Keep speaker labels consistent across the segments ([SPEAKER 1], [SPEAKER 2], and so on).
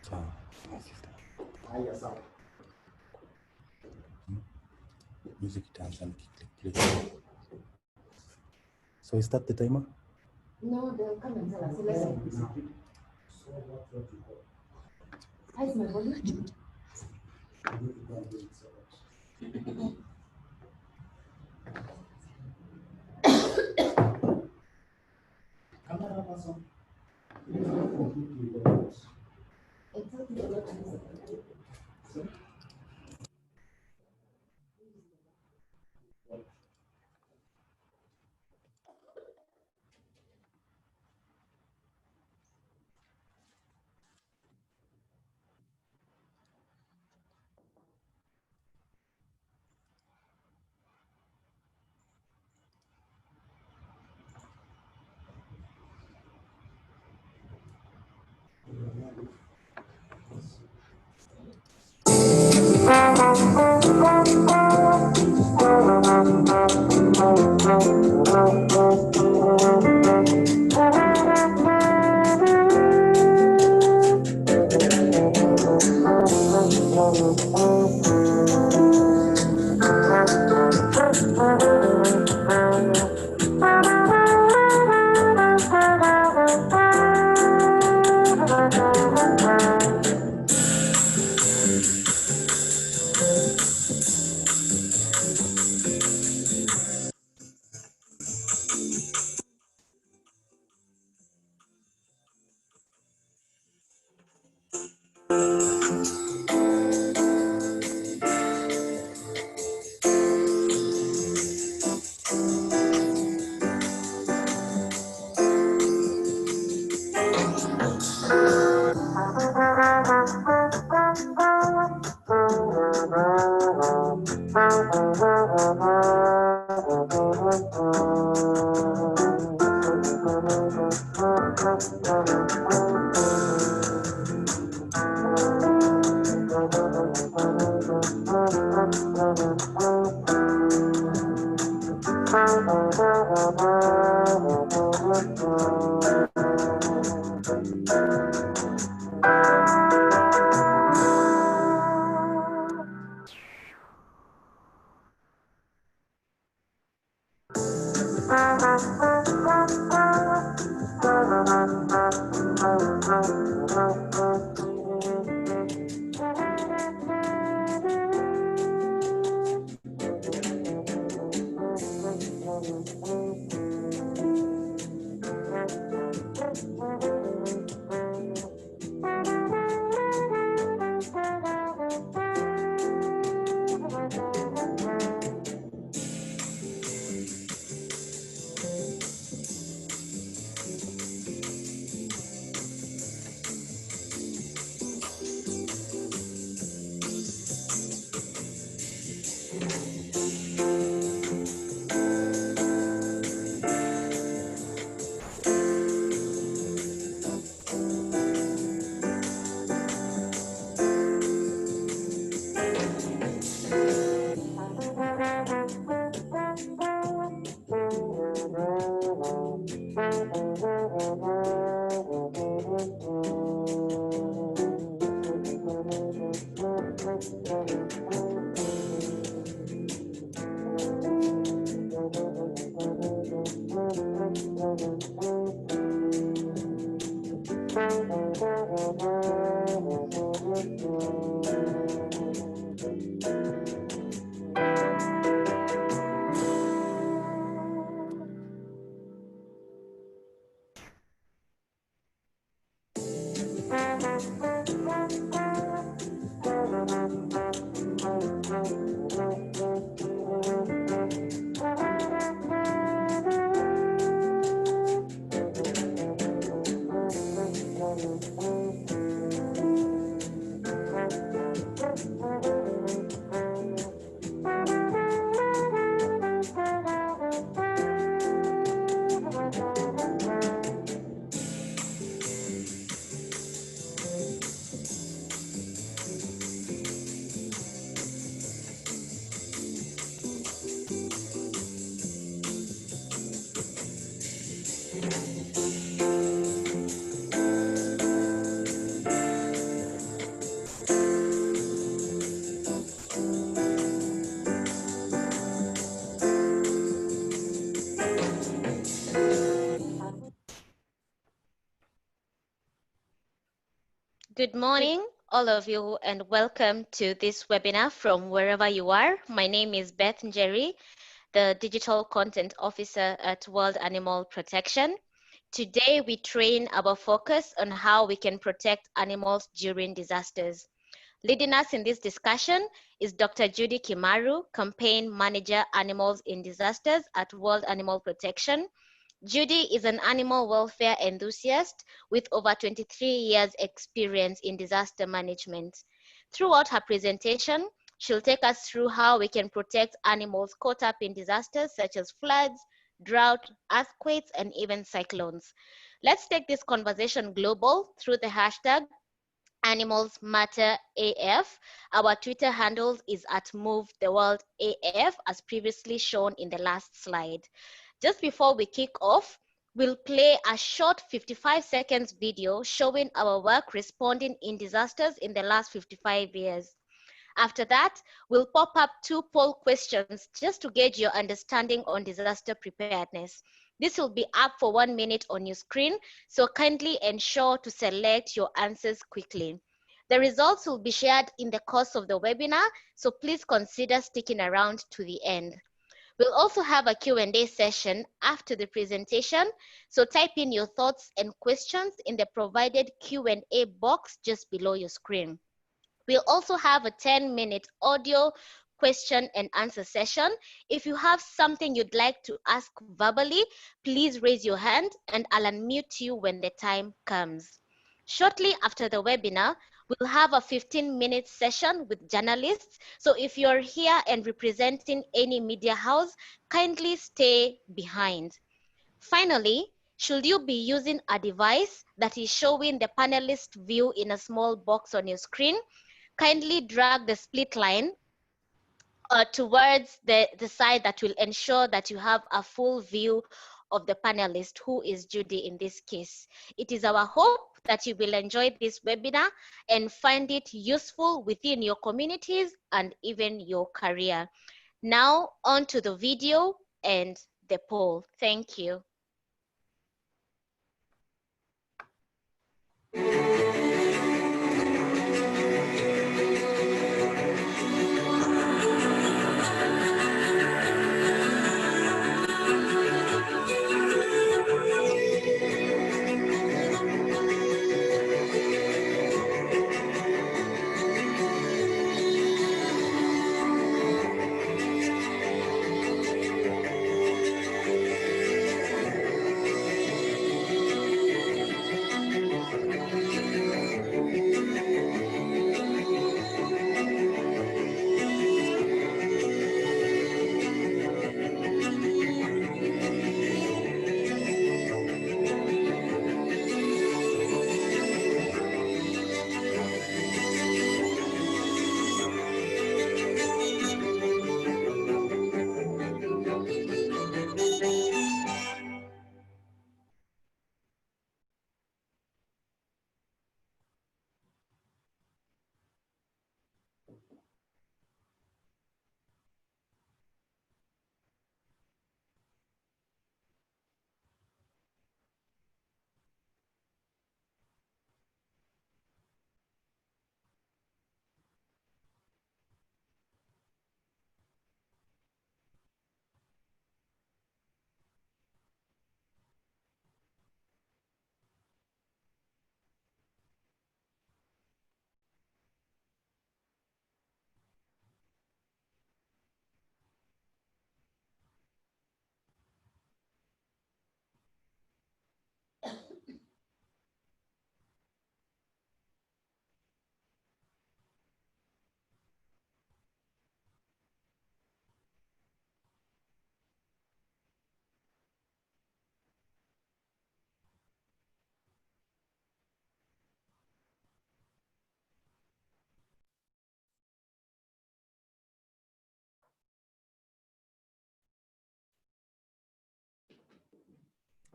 [SPEAKER 1] Haya, sawa.
[SPEAKER 2] Music itaanza nikiclick play. So is that the timer?
[SPEAKER 3] No, they'll come and tell us. Listen. How's my volume?
[SPEAKER 1] Camera person.
[SPEAKER 4] Good morning, all of you, and welcome to this webinar from wherever you are. My name is Beth Njeri, the Digital Content Officer at World Animal Protection. Today, we train our focus on how we can protect animals during disasters. Leading us in this discussion is Dr. Judy Kimaru, Campaign Manager Animals in Disasters at World Animal Protection. Judy is an animal welfare enthusiast with over 23 years experience in disaster management. Throughout her presentation, she'll take us through how we can protect animals caught up in disasters such as floods, drought, earthquakes, and even cyclones. Let's take this conversation global through the hashtag Animals Matter AF. Our Twitter handle is at Move the World AF, as previously shown in the last slide. Just before we kick off, we'll play a short 55 seconds video showing our work responding in disasters in the last 55 years. After that, we'll pop up 2 poll questions just to gauge your understanding on disaster preparedness. This will be up for 1 minute on your screen, so kindly ensure to select your answers quickly. The results will be shared in the course of the webinar, so please consider sticking around to the end. We'll also have a Q&A session after the presentation, so type in your thoughts and questions in the provided Q&A box just below your screen. We'll also have a 10-minute audio question and answer session. If you have something you'd like to ask verbally, please raise your hand and I'll unmute you when the time comes. Shortly after the webinar, we'll have a 15-minute session with journalists. So if you're here and representing any media house, kindly stay behind. Finally, should you be using a device that is showing the panelist view in a small box on your screen, kindly drag the split line towards the side that will ensure that you have a full view of the panelist, who is Judy in this case. It is our hope that you will enjoy this webinar and find it useful within your communities and even your career. Now on to the video and the poll. Thank you.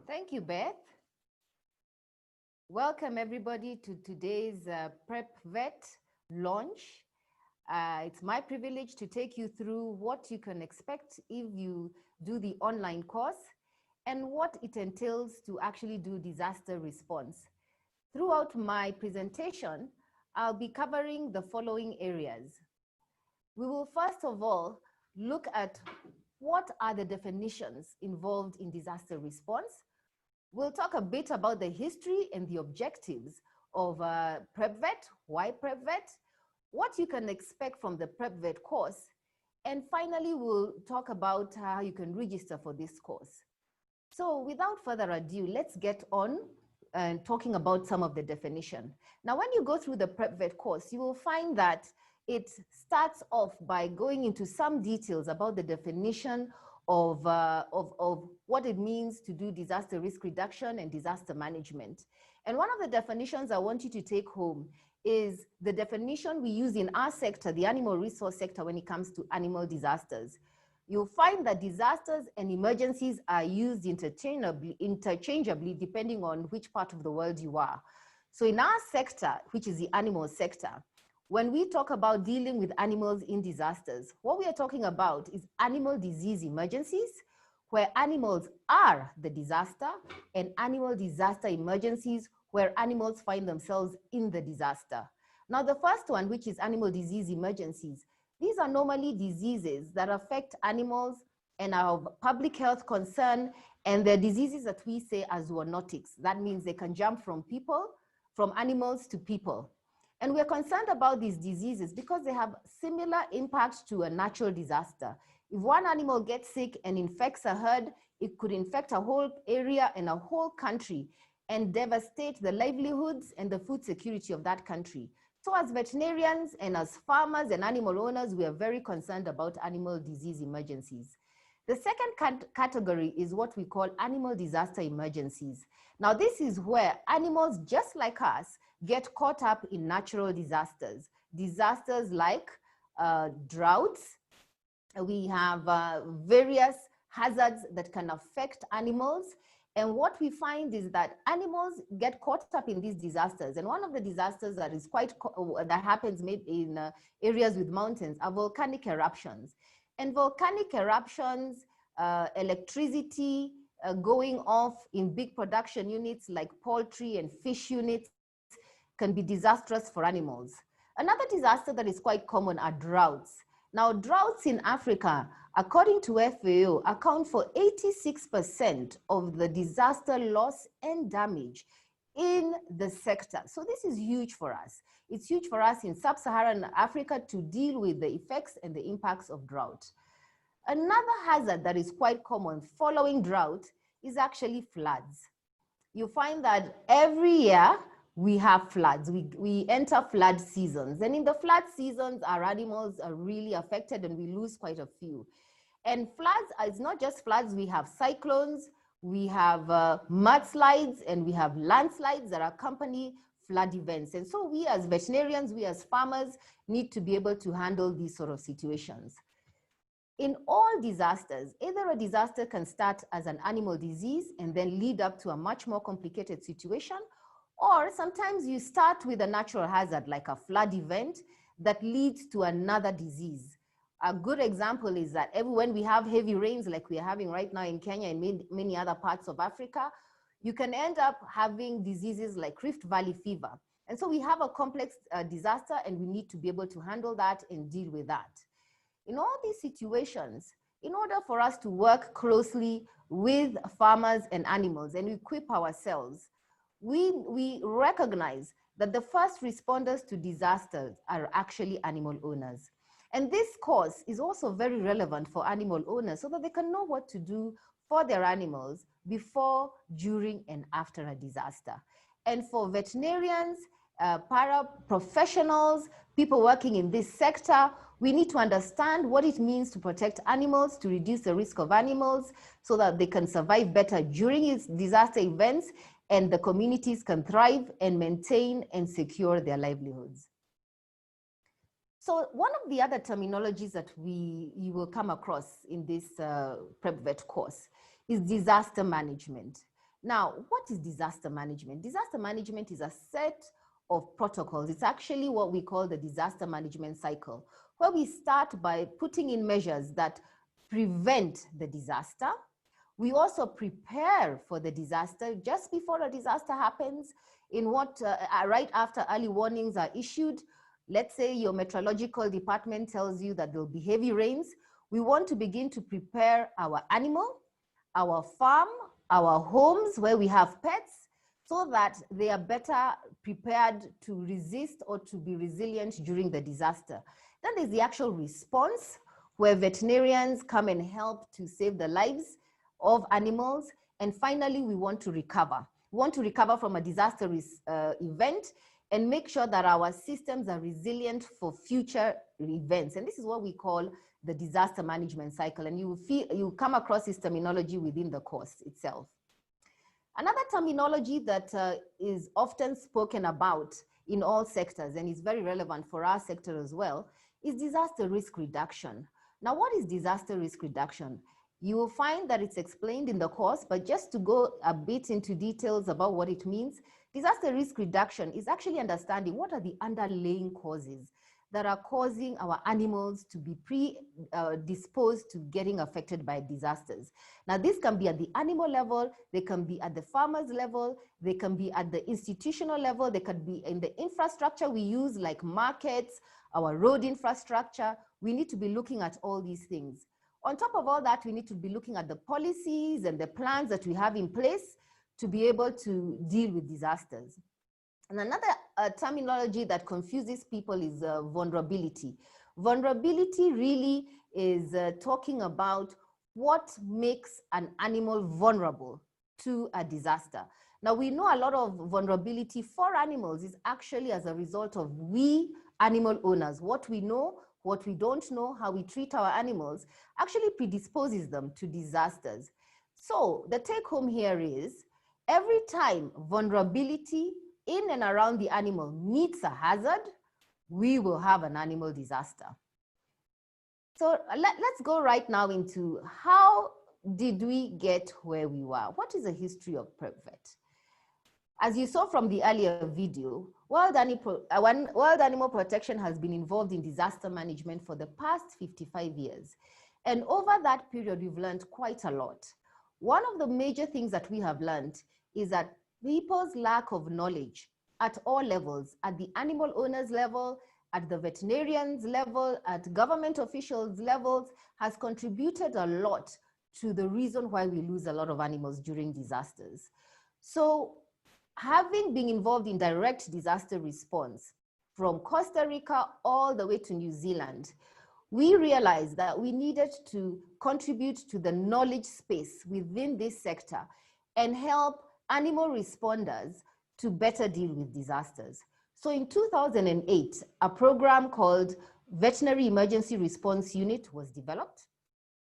[SPEAKER 3] Thank you, Beth. Welcome everybody to today's Prepvet launch. It's my privilege to take you through what you can expect if you do the online course and what it entails to actually do disaster response. Throughout my presentation, I'll be covering the following areas. We will first of all look at what are the definitions involved in disaster response. We'll talk a bit about the history and the objectives of Prepvet, why Prepvet, what you can expect from the Prepvet course, and finally, we'll talk about how you can register for this course. So without further ado, let's get on and talking about some of the definition. Now, when you go through the Prepvet course, you will find that it starts off by going into some details about the definition of what it means to do disaster risk reduction and disaster management. And one of the definitions I want you to take home is the definition we use in our sector, the animal resource sector, when it comes to animal disasters. You'll find that disasters and emergencies are used interchangeably depending on which part of the world you are. So in our sector, which is the animal sector, when we talk about dealing with animals in disasters, what we are talking about is animal disease emergencies, where animals are the disaster, and animal disaster emergencies, where animals find themselves in the disaster. Now, the first one, which is animal disease emergencies, these are normally diseases that affect animals and are of public health concern, and they're diseases that we say are zoonotics. That means they can jump from animals to people. And we're concerned about these diseases because they have similar impacts to a natural disaster. If one animal gets sick and infects a herd, it could infect a whole area and a whole country and devastate the livelihoods and the food security of that country. So as veterinarians and as farmers and animal owners, we are very concerned about animal disease emergencies. The second category is what we call animal disaster emergencies. Now, this is where animals, just like us, get caught up in natural disasters. Disasters like droughts. We have various hazards that can affect animals. And what we find is that animals get caught up in these disasters. And one of the disasters that is that happens maybe in areas with mountains are volcanic eruptions. And volcanic eruptions, electricity going off in big production units like poultry and fish units can be disastrous for animals. Another disaster that is quite common are droughts. Now, droughts in Africa, according to FAO, account for 86% of the disaster loss and damage in the sector. So this is huge for us. It's huge for us in sub-Saharan Africa to deal with the effects and the impacts of drought. Another hazard that is quite common following drought is actually floods. You find that every year we have floods. We enter flood seasons. And in the flood seasons, our animals are really affected and we lose quite a few. And floods, it's not just floods, we have cyclones, we have mudslides, and we have landslides that accompany flood events. And so we as veterinarians, we as farmers need to be able to handle these sort of situations. In all disasters, either a disaster can start as an animal disease and then lead up to a much more complicated situation, or sometimes you start with a natural hazard like a flood event that leads to another disease. A good example is that when we have heavy rains like we're having right now in Kenya and many other parts of Africa, you can end up having diseases like Rift Valley fever. And so we have a complex disaster and we need to be able to handle that and deal with that. In all these situations, in order for us to work closely with farmers and animals and equip ourselves, we recognize that the first responders to disasters are actually animal owners. And this course is also very relevant for animal owners so that they can know what to do for their animals before, during, and after a disaster. And for veterinarians, para-professionals, people working in this sector, we need to understand what it means to protect animals, to reduce the risk of animals so that they can survive better during its disaster events and the communities can thrive and maintain and secure their livelihoods. So one of the other terminologies that you will come across in this Prepvet course is disaster management. Now, what is disaster management? Disaster management is a set of protocols. It's actually what we call the disaster management cycle, where we start by putting in measures that prevent the disaster. We also prepare for the disaster just before a disaster happens, in what right after early warnings are issued. Let's say your meteorological department tells you that there'll be heavy rains. We want to begin to prepare our animal, our farm, our homes where we have pets, so that they are better prepared to resist or to be resilient during the disaster. Then there's the actual response, where veterinarians come and help to save the lives of animals. And finally, we want to recover. We want to recover from a disaster event and make sure that our systems are resilient for future events. And this is what we call the disaster management cycle. And you come across this terminology within the course itself. Another terminology that is often spoken about in all sectors and is very relevant for our sector as well is disaster risk reduction. Now, what is disaster risk reduction? You will find that it's explained in the course, but just to go a bit into details about what it means, disaster risk reduction is actually understanding what are the underlying causes that are causing our animals to be predisposed to getting affected by disasters. Now, this can be at the animal level, they can be at the farmer's level, they can be at the institutional level, they could be in the infrastructure we use like markets, our road infrastructure. We need to be looking at all these things. On top of all that, we need to be looking at the policies and the plans that we have in place to be able to deal with disasters. And another terminology that confuses people is vulnerability. Vulnerability really is talking about what makes an animal vulnerable to a disaster. Now, we know a lot of vulnerability for animals is actually as a result of we animal owners. What we know, what we don't know, how we treat our animals actually predisposes them to disasters. So the take home here is every time vulnerability in and around the animal meets a hazard, we will have an animal disaster. So let's go right now into how did we get where we were? What is the history of Prepvet? As you saw from the earlier video, World Animal Protection has been involved in disaster management for the past 55 years. And over that period, we've learned quite a lot. One of the major things that we have learned is that people's lack of knowledge at all levels, at the animal owners level, at the veterinarians level, at government officials levels, has contributed a lot to the reason why we lose a lot of animals during disasters. So having been involved in direct disaster response from Costa Rica all the way to New Zealand, we realized that we needed to contribute to the knowledge space within this sector and help animal responders to better deal with disasters. So in 2008, a program called Veterinary Emergency Response Unit was developed.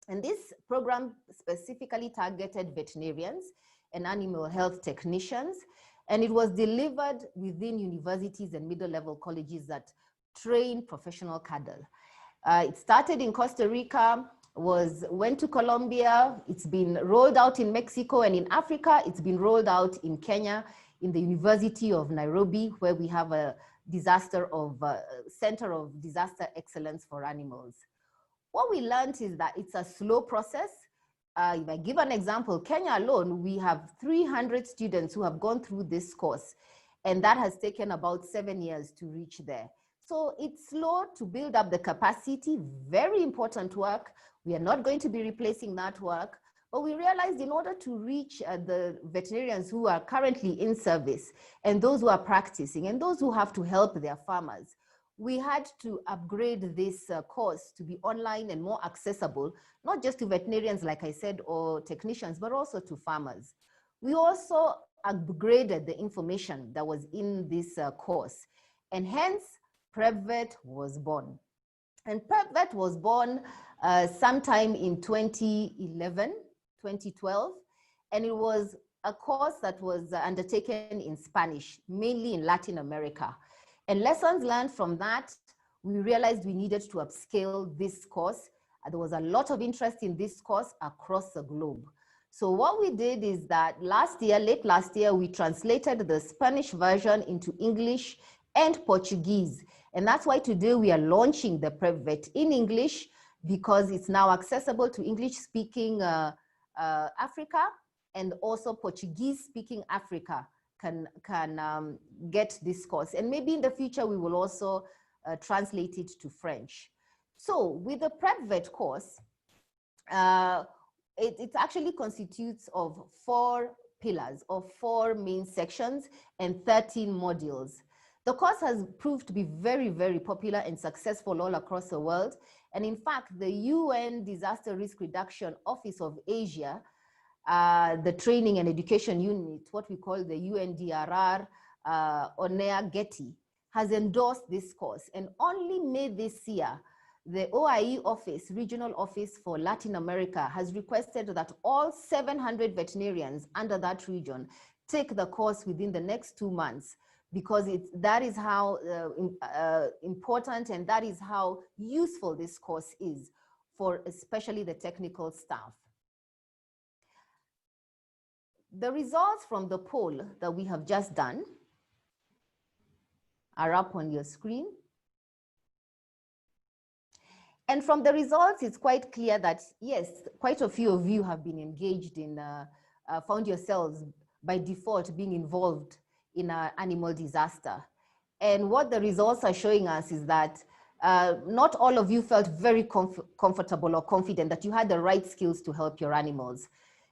[SPEAKER 3] And this program specifically targeted veterinarians and animal health technicians. And it was delivered within universities and middle-level colleges that train professional cadre. It started in Costa Rica, went to Colombia, it's been rolled out in Mexico, and in Africa, it's been rolled out in Kenya, in the University of Nairobi, where we have a Center of Disaster Excellence for Animals. What we learned is that it's a slow process. If I give an example, Kenya alone, we have 300 students who have gone through this course, and that has taken about 7 years to reach there. So it's slow to build up the capacity, very important work. We are not going to be replacing that work, but we realized in order to reach the veterinarians who are currently in service and those who are practicing and those who have to help their farmers, we had to upgrade this course to be online and more accessible, not just to veterinarians, like I said, or technicians, but also to farmers. We also upgraded the information that was in this course, and hence Prepvet was born. And Prepvet was born sometime in 2011, 2012, and it was a course that was undertaken in Spanish, mainly in Latin America. And lessons learned from that, we realized we needed to upscale this course. There was a lot of interest in this course across the globe. So what we did is that late last year, we translated the Spanish version into English and Portuguese. And that's why today we are launching the Prepvet in English, because it's now accessible to English-speaking Africa, and also Portuguese-speaking Africa can get this course. And maybe in the future, we will also translate it to French. So with the Prepvet course, it actually constitutes of 4 pillars or 4 main sections and 13 modules. The course has proved to be very, very popular and successful all across the world. And in fact, the UN Disaster Risk Reduction Office of Asia, the Training and Education Unit, what we call the UNDRR ONEA Getty, has endorsed this course. And only May this year, the OIE office, regional office for Latin America, has requested that all 700 veterinarians under that region take the course within the next 2 months, because that is how important and that is how useful this course is for especially the technical staff. The results from the poll that we have just done are up on your screen. And from the results, it's quite clear that, yes, quite a few of you have been engaged in, found yourselves by default being involved in an animal disaster. And what the results are showing us is that not all of you felt very comfortable or confident that you had the right skills to help your animals.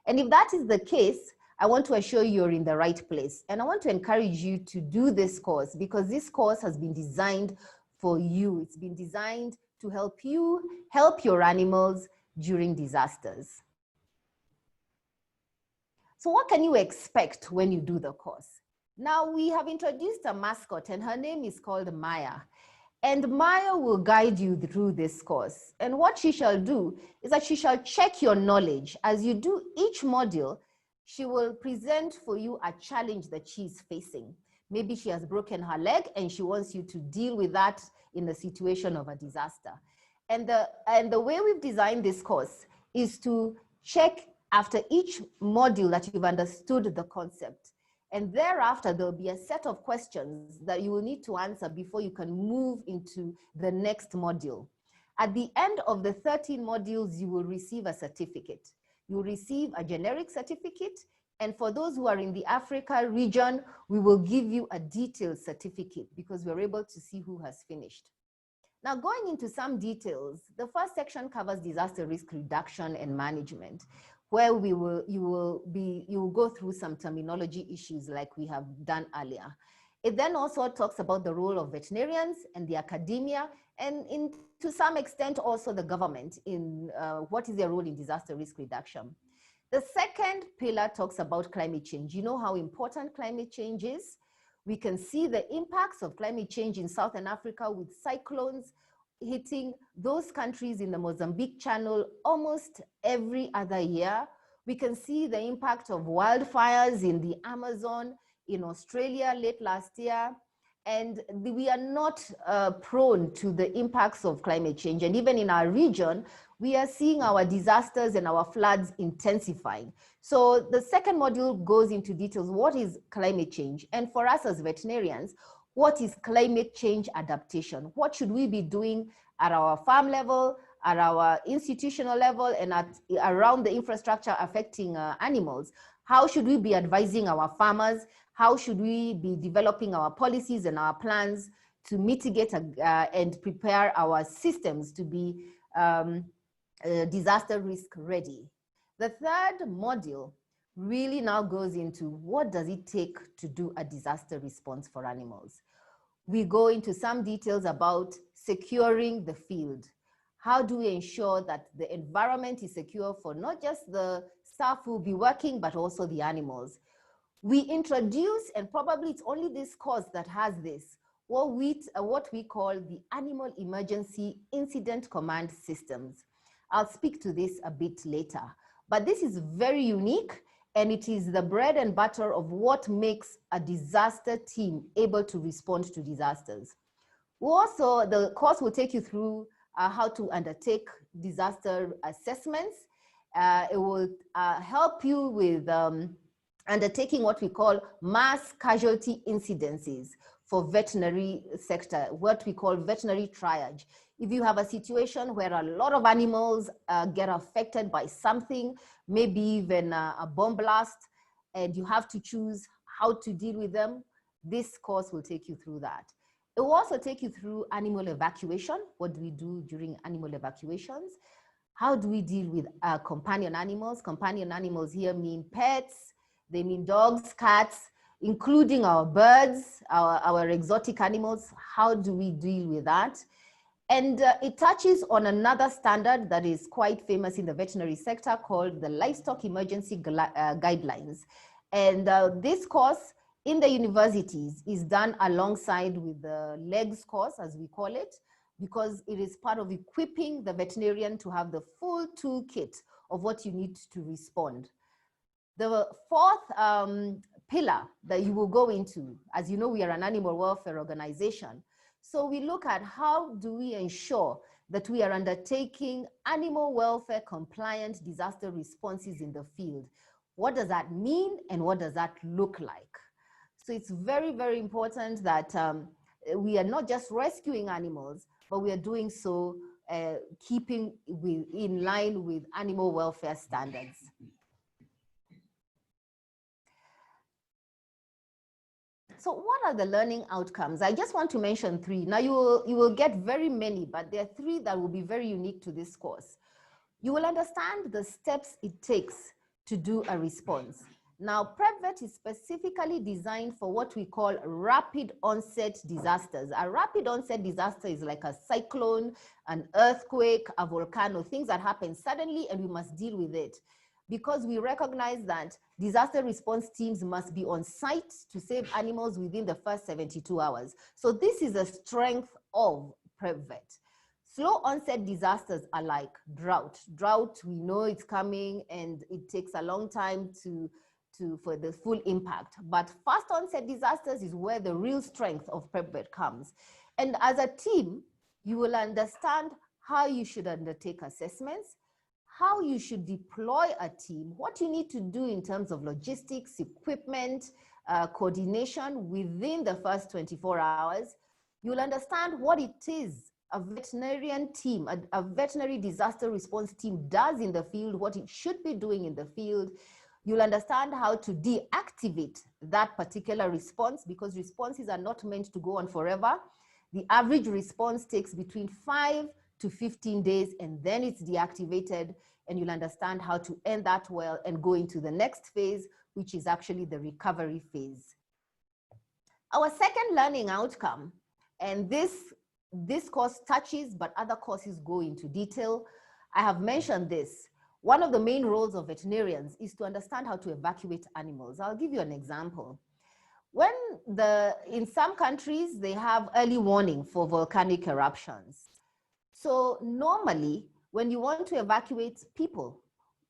[SPEAKER 3] And if that is the case, I want to assure you you're in the right place. And I want to encourage you to do this course, because this course has been designed for you. It's been designed to help you help your animals during disasters. So what can you expect when you do the course? Now, we have introduced a mascot, and her name is called Maya. And Maya will guide you through this course. And what she shall do is that she shall check your knowledge. As you do each module, she will present for you a challenge that she's facing. Maybe she has broken her leg and she wants you to deal with that in the situation of a disaster. And the way we've designed this course is to check after each module that you've understood the concept. And thereafter, there'll be a set of questions that you will need to answer before you can move into the next module. At the end of the 13 modules, you will receive a certificate. You will receive a generic certificate. And for those who are in the Africa region, we will give you a detailed certificate because we're able to see who has finished. Now, going into some details, the first section covers disaster risk reduction and management, where you will go through some terminology issues like we have done earlier. It then also talks about the role of veterinarians and the academia, and to some extent also the government in what is their role in disaster risk reduction. The second pillar talks about climate change. You know how important climate change is. We can see the impacts of climate change in Southern Africa with cyclones hitting those countries in the Mozambique Channel almost every other year. We can see the impact of wildfires in the Amazon, in Australia late last year. And we are not prone to the impacts of climate change. And even in our region, we are seeing our disasters and our floods intensifying. So the second module goes into details. What is climate change? And for us as veterinarians, what is climate change adaptation? What should we be doing at our farm level, at our institutional level, and around the infrastructure affecting animals? How should we be advising our farmers? How should we be developing our policies and our plans to mitigate and prepare our systems to be disaster risk ready? The third module really now goes into what does it take to do a disaster response for animals. We go into some details about securing the field. How do we ensure that the environment is secure for not just the staff who will be working, but also the animals? We introduce, and probably it's only this course that has this, what we call the Animal Emergency Incident Command Systems. I'll speak to this a bit later, but this is very unique, and it is the bread and butter of what makes a disaster team able to respond to disasters. Also, the course will take you through how to undertake disaster assessments. It will help you with undertaking what we call mass casualty incidences for veterinary sector, what we call veterinary triage. If you have a situation where a lot of animals get affected by something, maybe even a bomb blast, and you have to choose how to deal with them, this course will take you through that. It will also take you through animal evacuation. What do we do during animal evacuations? How do we deal with companion animals? Companion animals here mean pets, they mean dogs, cats, including our birds, our exotic animals. How do we deal with that? And it touches on another standard that is quite famous in the veterinary sector called the Livestock Emergency Guidelines. And this course in the universities is done alongside with the LEGS course, as we call it, because it is part of equipping the veterinarian to have the full toolkit of what you need to respond. The fourth pillar that you will go into, as you know, we are an animal welfare organization. So we look at how do we ensure that we are undertaking animal welfare compliant disaster responses in the field. What does that mean and what does that look like? So it's very, very important that we are not just rescuing animals, but we are doing so keeping in line with animal welfare standards. So what are the learning outcomes? I just want to mention 3. Now you will get very many, but there are 3 that will be very unique to this course. You will understand the steps it takes to do a response. Now, Prepvet is specifically designed for what we call rapid onset disasters. A rapid onset disaster is like a cyclone, an earthquake, a volcano, things that happen suddenly and we must deal with it. Because we recognize that disaster response teams must be on site to save animals within the first 72 hours. So this is a strength of Prepvet. Slow onset disasters are like drought. Drought, we know it's coming and it takes a long time for the full impact. But fast onset disasters is where the real strength of Prepvet comes. And as a team, you will understand how you should undertake assessments, how you should deploy a team, what you need to do in terms of logistics, equipment, coordination within the first 24 hours. You'll understand what it is a veterinarian team, a veterinary disaster response team does in the field, what it should be doing in the field. You'll understand how to deactivate that particular response because responses are not meant to go on forever. The average response takes between 5 to 15 days and then it's deactivated, and you'll understand how to end that well and go into the next phase, which is actually the recovery phase. Our second learning outcome, and this course touches, but other courses go into detail. I have mentioned this. One of the main roles of veterinarians is to understand how to evacuate animals. I'll give you an example. In some countries, they have early warning for volcanic eruptions. So normally, when you want to evacuate people,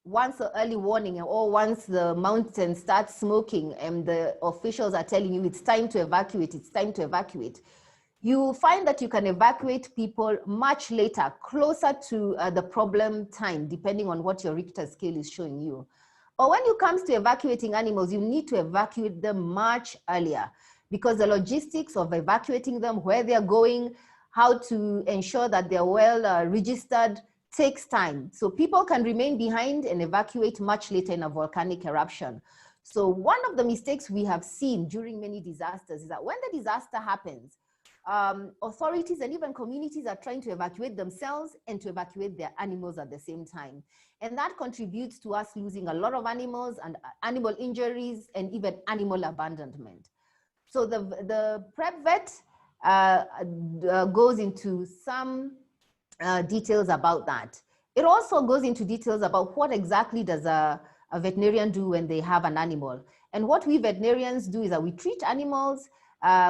[SPEAKER 3] once the early warning or once the mountain starts smoking and the officials are telling you it's time to evacuate, it's time to evacuate, you find that you can evacuate people much later, closer to the problem time, depending on what your Richter scale is showing you. But when it comes to evacuating animals, you need to evacuate them much earlier because the logistics of evacuating them, where they're going, how to ensure that they're well registered takes time. So people can remain behind and evacuate much later in a volcanic eruption. So one of the mistakes we have seen during many disasters is that when the disaster happens, authorities and even communities are trying to evacuate themselves and to evacuate their animals at the same time. And that contributes to us losing a lot of animals and animal injuries and even animal abandonment. So the Prepvet goes into some details about that. It also goes into details about what exactly does a veterinarian do when they have an animal. And what we veterinarians do is that we treat animals,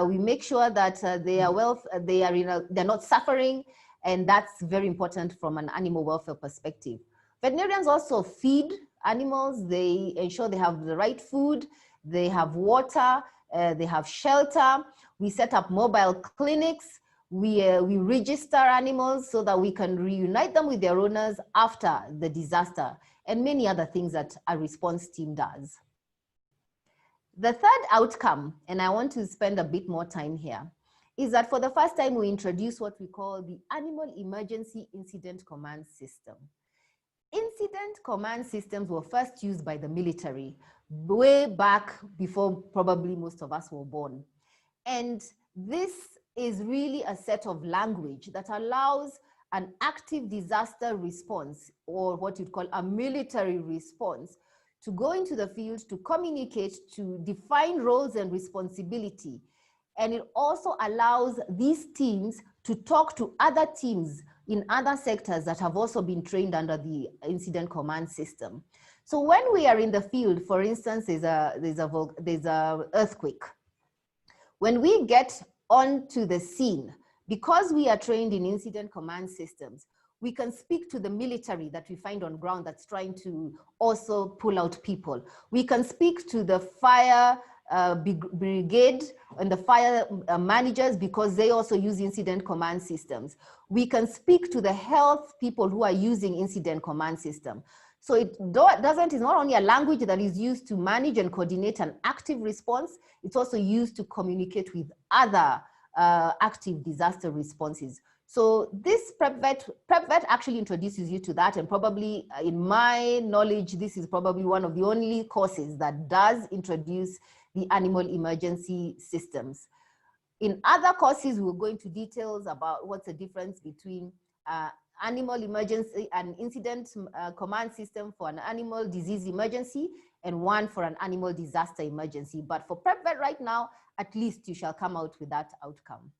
[SPEAKER 3] we make sure that they are well, they're not suffering, and that's very important from an animal welfare perspective. Veterinarians also feed animals. They ensure they have the right food, they have water, they have shelter. We set up mobile clinics. We register animals so that we can reunite them with their owners after the disaster, and many other things that a response team does. The third outcome, and I want to spend a bit more time here, is that for the first time we introduce what we call the Animal Emergency Incident Command System. Incident command systems were first used by the military way back before probably most of us were born. And this is really a set of language that allows an active disaster response, or what you'd call a military response, to go into the field, to communicate, to define roles and responsibility. And it also allows these teams to talk to other teams in other sectors that have also been trained under the incident command system. So when we are in the field, for instance, there's a earthquake. When we get onto the scene, because we are trained in incident command systems, we can speak to the military that we find on ground that's trying to also pull out people. We can speak to the fire brigade and the fire managers, because they also use incident command systems. We can speak to the health people who are using incident command system. So it's not only a language that is used to manage and coordinate an active response, it's also used to communicate with other active disaster responses. So this Prepvet actually introduces you to that, and probably in my knowledge, this is probably one of the only courses that does introduce the animal emergency systems. In other courses, we'll go into details about what's the difference between animal emergency and incident command system for an animal disease emergency and one for an animal disaster emergency. But for Prepvet right now, at least you shall come out with that outcome.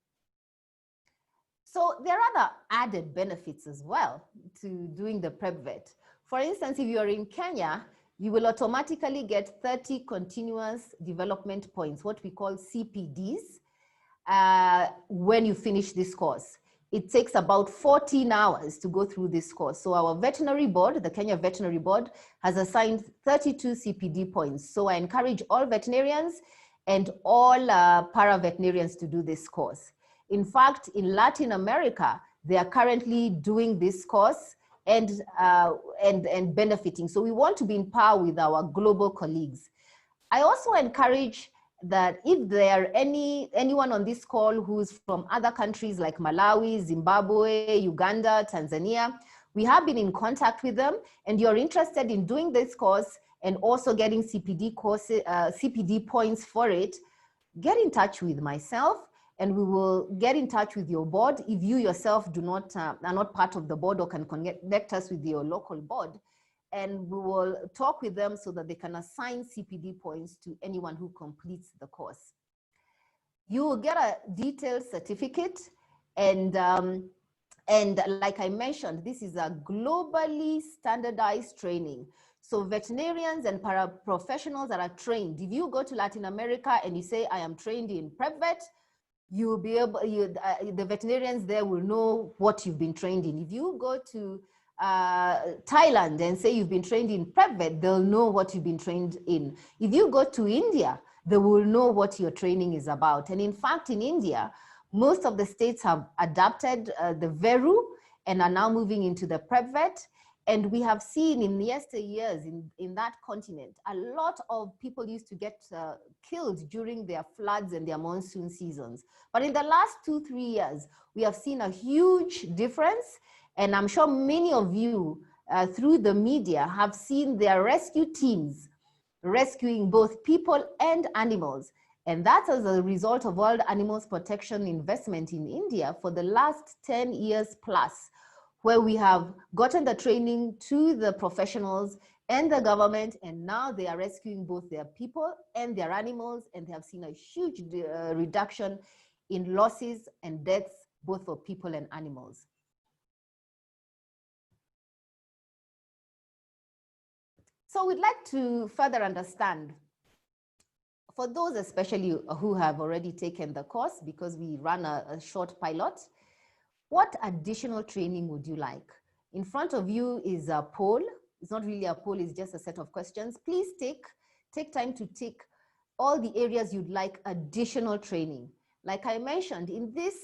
[SPEAKER 3] So there are other added benefits as well to doing the Prepvet. For instance, if you're in Kenya, you will automatically get 30 continuous development points, what we call CPDs, when you finish this course. It takes about 14 hours to go through this course. So our veterinary board, the Kenya Veterinary Board, has assigned 32 CPD points. So I encourage all veterinarians and all para-veterinarians to do this course. In fact, in Latin America, they are currently doing this course and benefiting. So we want to be in par with our global colleagues. I also encourage that if there are anyone on this call who's from other countries like Malawi, Zimbabwe, Uganda, Tanzania, we have been in contact with them, and you're interested in doing this course and also getting CPD courses, CPD points for it, get in touch with myself, and we will get in touch with your board. If you yourself are not part of the board, or can connect us with your local board, and we will talk with them so that they can assign CPD points to anyone who completes the course. You will get a detailed certificate, and like I mentioned, this is a globally standardized training. So veterinarians and paraprofessionals that are trained, if you go to Latin America and you say, I am trained in Prepvet, you will be able, the veterinarians there will know what you've been trained in. If you go to Thailand and say you've been trained in Prepvet, they'll know what you've been trained in. If you go to India, they will know what your training is about. And in fact, in India, most of the states have adapted the Veru and are now moving into the Prepvet. And we have seen in yesteryears in that continent, a lot of people used to get killed during their floods and their monsoon seasons. But in the last 2-3 years, we have seen a huge difference. And I'm sure many of you through the media have seen their rescue teams rescuing both people and animals. And that's as a result of World Animals Protection investment in India for the last 10 years plus, where we have gotten the training to the professionals and the government, and now they are rescuing both their people and their animals, and they have seen a huge reduction in losses and deaths, both for people and animals. So we'd like to further understand, for those especially who have already taken the course, because we ran a short pilot, what additional training would you like? In front of you is a poll. It's not really a poll, it's just a set of questions. Please take time to tick all the areas you'd like additional training. Like I mentioned, in this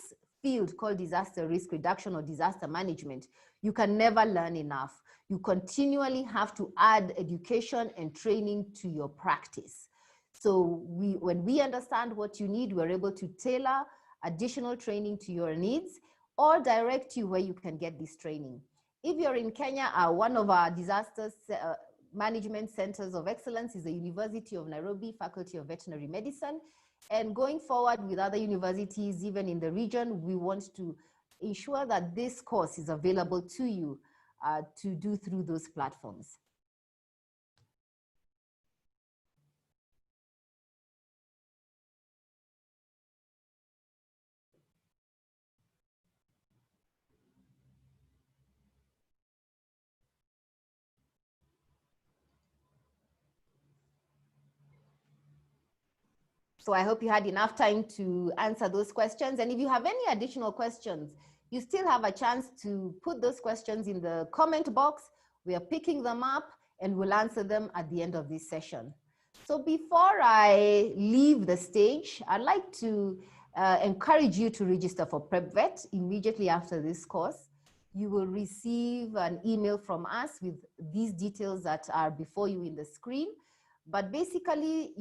[SPEAKER 3] field called disaster risk reduction or disaster management, you can never learn enough. You continually have to add education and training to your practice. So when we understand what you need, we're able to tailor additional training to your needs or direct you where you can get this training. If you're in Kenya, one of our disaster management centers of excellence is the University of Nairobi Faculty of Veterinary Medicine. And going forward with other universities, even in the region, we want to ensure that this course is available to you to do through those platforms. So I hope you had enough time to answer those questions. And if you have any additional questions, you still have a chance to put those questions in the comment box. We are picking them up and we'll answer them at the end of this session. So before I leave the stage, I'd like to encourage you to register for Prepvet immediately after this course. You will receive an email from us with these details that are before you in the screen. But basically,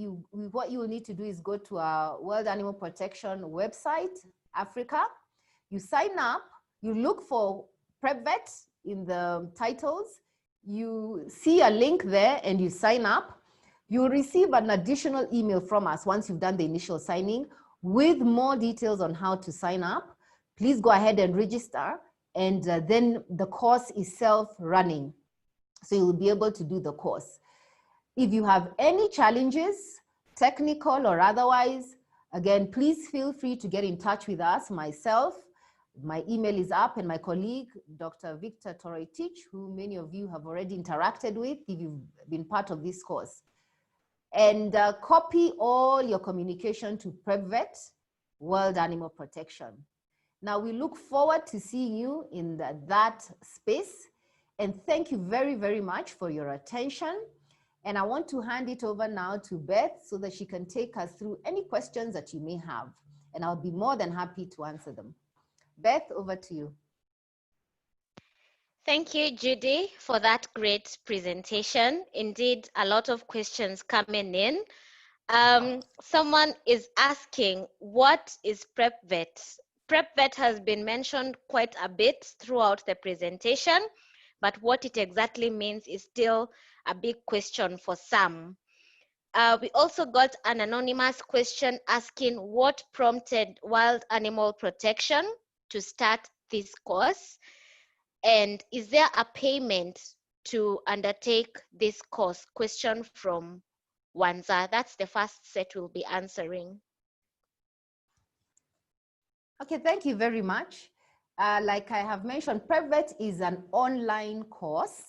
[SPEAKER 3] what you will need to do is go to our World Animal Protection website, Africa. You sign up, you look for Prepvet in the titles, you see a link there and you sign up. You will receive an additional email from us once you've done the initial signing with more details on how to sign up. Please go ahead and register, and then the course is self-running. So you'll be able to do the course. If you have any challenges, technical or otherwise, again, please feel free to get in touch with us, myself. My email is up, and my colleague, Dr. Victor Toretich, who many of you have already interacted with if you've been part of this course. And copy all your communication to Prepvet, World Animal Protection. Now, we look forward to seeing you in that space. And thank you very, very much for your attention. And I want to hand it over now to Beth so that she can take us through any questions that you may have. And I'll be more than happy to answer them. Beth, over to you.
[SPEAKER 4] Thank you, Judy, for that great presentation. Indeed, a lot of questions coming in. Someone is asking, what is Prepvet? Prepvet has been mentioned quite a bit throughout the presentation, but what it exactly means is still a big question for some. We also got an anonymous question asking what prompted Wild Animal Protection to start this course, and is there a payment to undertake this course? Question from Wanza. That's the first set we'll be answering.
[SPEAKER 3] Okay, thank you very much. Like I have mentioned, Prepvet is an online course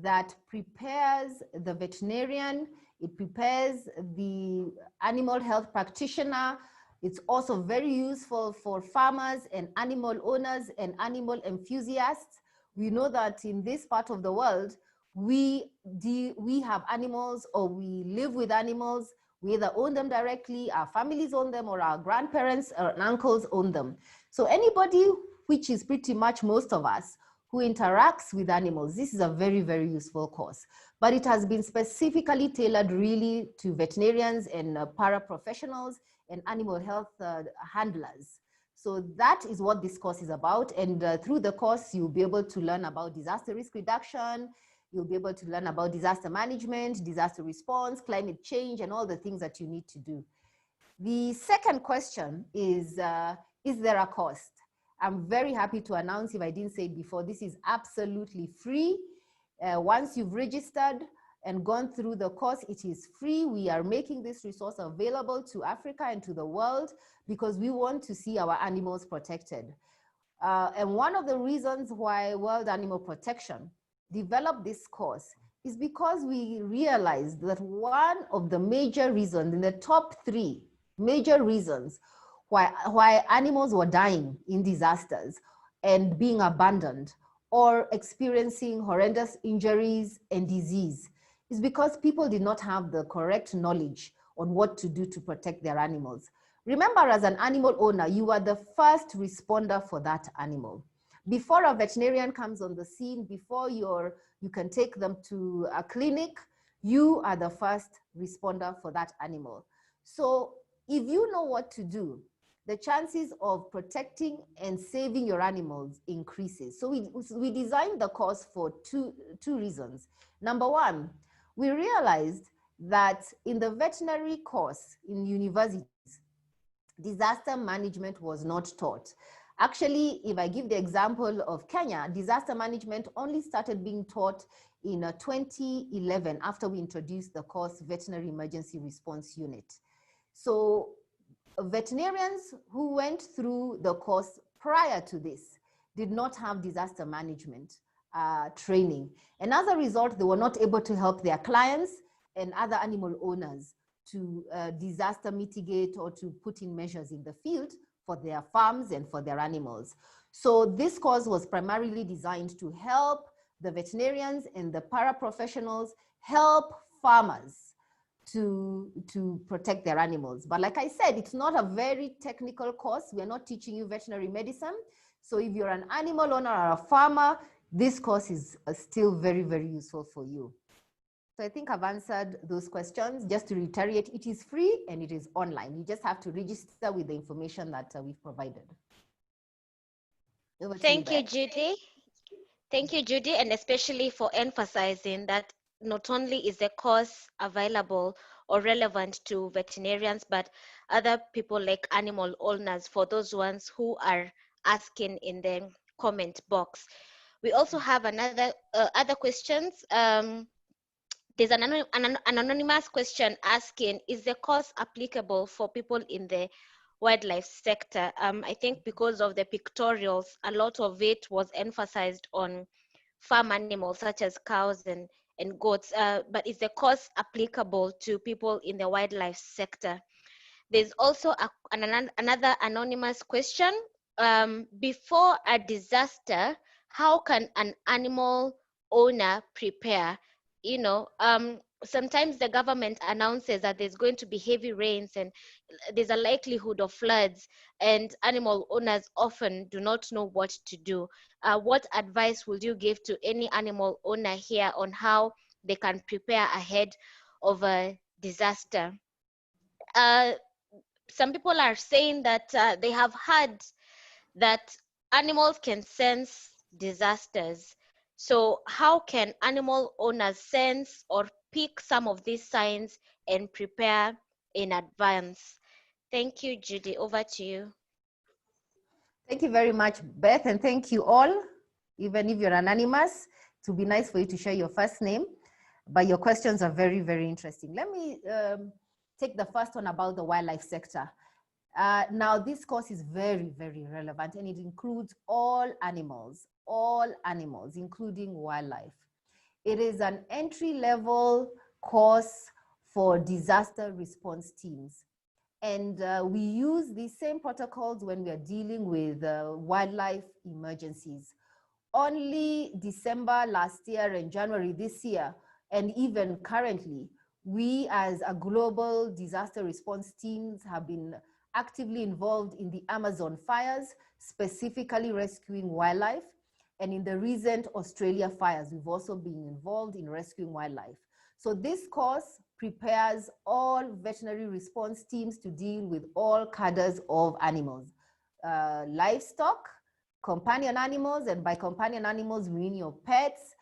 [SPEAKER 3] that prepares the veterinarian, it prepares the animal health practitioner. It's also very useful for farmers and animal owners and animal enthusiasts. We know that in this part of the world, we have animals, or we live with animals. We either own them directly, our families own them, or our grandparents or uncles own them. So anybody, which is pretty much most of us, who interacts with animals, this is a very, very useful course. But it has been specifically tailored really to veterinarians and paraprofessionals and animal health handlers. So that is what this course is about. And through the course, you'll be able to learn about disaster risk reduction. You'll be able to learn about disaster management, disaster response, climate change, and all the things that you need to do. The second question is there a cost? I'm very happy to announce, if I didn't say it before, this is absolutely free. Once you've registered and gone through the course, it is free. We are making this resource available to Africa and to the world because we want to see our animals protected. And one of the reasons why World Animal Protection developed this course is because we realized that one of the major reasons, in the top 3 major reasons why animals were dying in disasters and being abandoned or experiencing horrendous injuries and disease is because people did not have the correct knowledge on what to do to protect their animals. Remember, as an animal owner, you are the first responder for that animal. Before a veterinarian comes on the scene, before you can take them to a clinic, you are the first responder for that animal. So if you know what to do, the chances of protecting and saving your animals increases. So we designed the course for two reasons. Number one, we realized that in the veterinary course in universities, disaster management was not taught. Actually, if I give the example of Kenya, disaster management only started being taught in 2011 after we introduced the course Veterinary Emergency Response Unit. So veterinarians who went through the course prior to this did not have disaster management training. And as a result, they were not able to help their clients and other animal owners to disaster mitigate or to put in measures in the field for their farms and for their animals. So this course was primarily designed to help the veterinarians and the paraprofessionals help farmers to protect their animals. But like I said, it's not a very technical course. We're not teaching you veterinary medicine. So if you're an animal owner or a farmer, this course is still very, very useful for you. So I think I've answered those questions. Just to reiterate, it is free and it is online. You just have to register with the information that we've provided.
[SPEAKER 4] Thank you, Judy. Thank you, Judy, and especially for emphasizing that not only is the course available or relevant to veterinarians, but other people like animal owners, for those ones who are asking in the comment box. We also have another other questions. There's an anonymous question asking, is the course applicable for people in the wildlife sector? I think because of the pictorials, a lot of it was emphasized on farm animals such as cows and goats, but is the course applicable to people in the wildlife sector? There's also another anonymous question. Before a disaster, how can an animal owner prepare? You know, sometimes the government announces that there's going to be heavy rains and there's a likelihood of floods, and animal owners often do not know what to do. What advice would you give to any animal owner here on how they can prepare ahead of a disaster? Some people are saying that they have heard that animals can sense disasters. So how can animal owners sense or pick some of these signs and prepare in advance? Thank you, Judy. Over to you.
[SPEAKER 3] Thank you very much, Beth, and thank you all. Even if you're anonymous, it would be nice for you to share your first name, but your questions are very, very interesting. Let me take the first one about the wildlife sector. Now, this course is very, very relevant, and it includes all animals, including wildlife. It is an entry-level course for disaster response teams. And we use these same protocols when we are dealing with wildlife emergencies. Only December last year and January this year, and even currently, we as a global disaster response teams have been actively involved in the Amazon fires, specifically rescuing wildlife. And in the recent Australia fires, we've also been involved in rescuing wildlife. So this course prepares all veterinary response teams to deal with all cadres of animals, livestock, companion animals, and by companion animals, we mean your pets,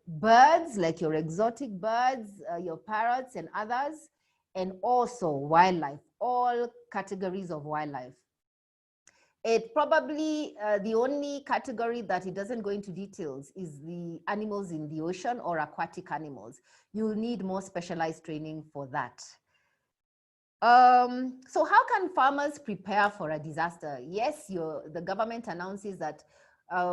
[SPEAKER 3] birds, like your exotic birds, your parrots and others, and also wildlife, all categories of wildlife. It probably, the only category that it doesn't go into details is the animals in the ocean or aquatic animals. You'll need more specialized training for that. So how can farmers prepare for a disaster? Yes, the government announces that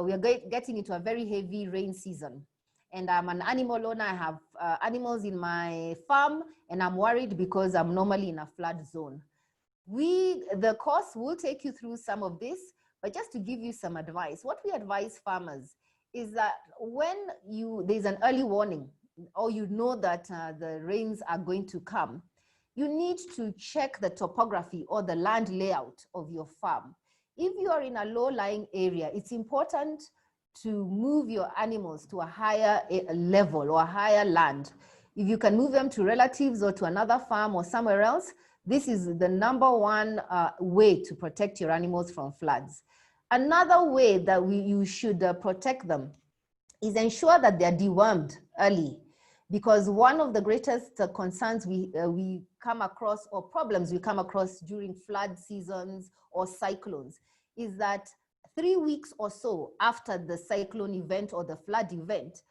[SPEAKER 3] we are getting into a very heavy rain season. And I'm an animal owner, I have animals in my farm, and I'm worried because I'm normally in a flood zone. The course will take you through some of this, but just to give you some advice, what we advise farmers is that when there's an early warning, or you know that the rains are going to come, you need to check the topography or the land layout of your farm. If you are in a low-lying area, it's important to move your animals to a higher level or a higher land. If you can move them to relatives or to another farm or somewhere else, this is the #1 way to protect your animals from floods. Another way that you should protect them is ensure that they're dewormed early, because one of the greatest concerns we come across, or problems we come across during flood seasons or cyclones, is that 3 weeks or so after the cyclone event or the flood event,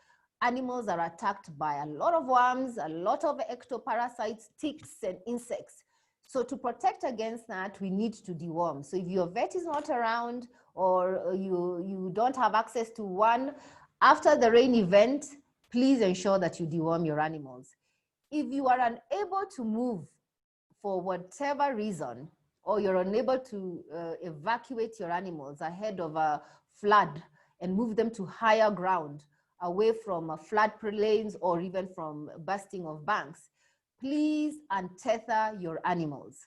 [SPEAKER 3] animals are attacked by a lot of worms, a lot of ectoparasites, ticks, and insects. So to protect against that, we need to deworm. So if your vet is not around, or you don't have access to one, after the rain event, please ensure that you deworm your animals. If you are unable to move for whatever reason, or you're unable to evacuate your animals ahead of a flood and move them to higher ground, away from flood plains or even from bursting of banks, please untether your animals.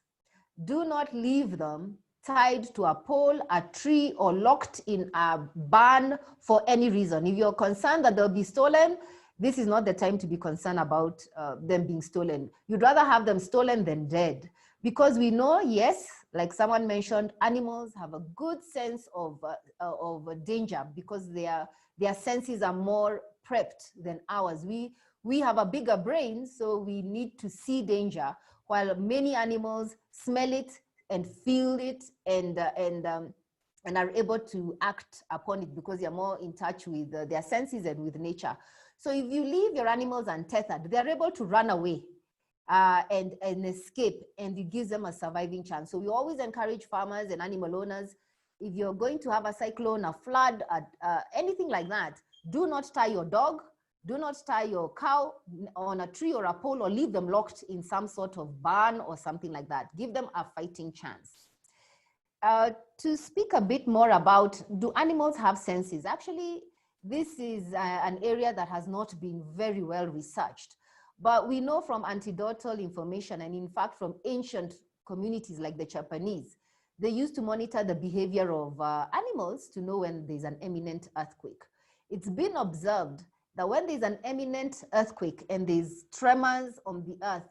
[SPEAKER 3] Do not leave them tied to a pole, a tree, or locked in a barn for any reason. If you're concerned that they'll be stolen, this is not the time to be concerned about them being stolen. You'd rather have them stolen than dead, because we know, yes, like someone mentioned, animals have a good sense of danger, because their senses are more prepped than ours. We have a bigger brain, so we need to see danger, while many animals smell it and feel it and are able to act upon it, because they're more in touch with their senses and with nature. So if you leave your animals untethered, they're able to run away and escape, and it gives them a surviving chance. So we always encourage farmers and animal owners, if you're going to have a cyclone, a flood, anything like that, do not tie your dog, do not tie your cow on a tree or a pole, or leave them locked in some sort of barn or something like that. Give them a fighting chance. To speak a bit more about, do animals have senses? Actually, this is an area that has not been very well researched. But we know from anecdotal information, and in fact from ancient communities like the Japanese, they used to monitor the behavior of animals to know when there's an imminent earthquake. It's been observed that when there's an imminent earthquake and there's tremors on the earth,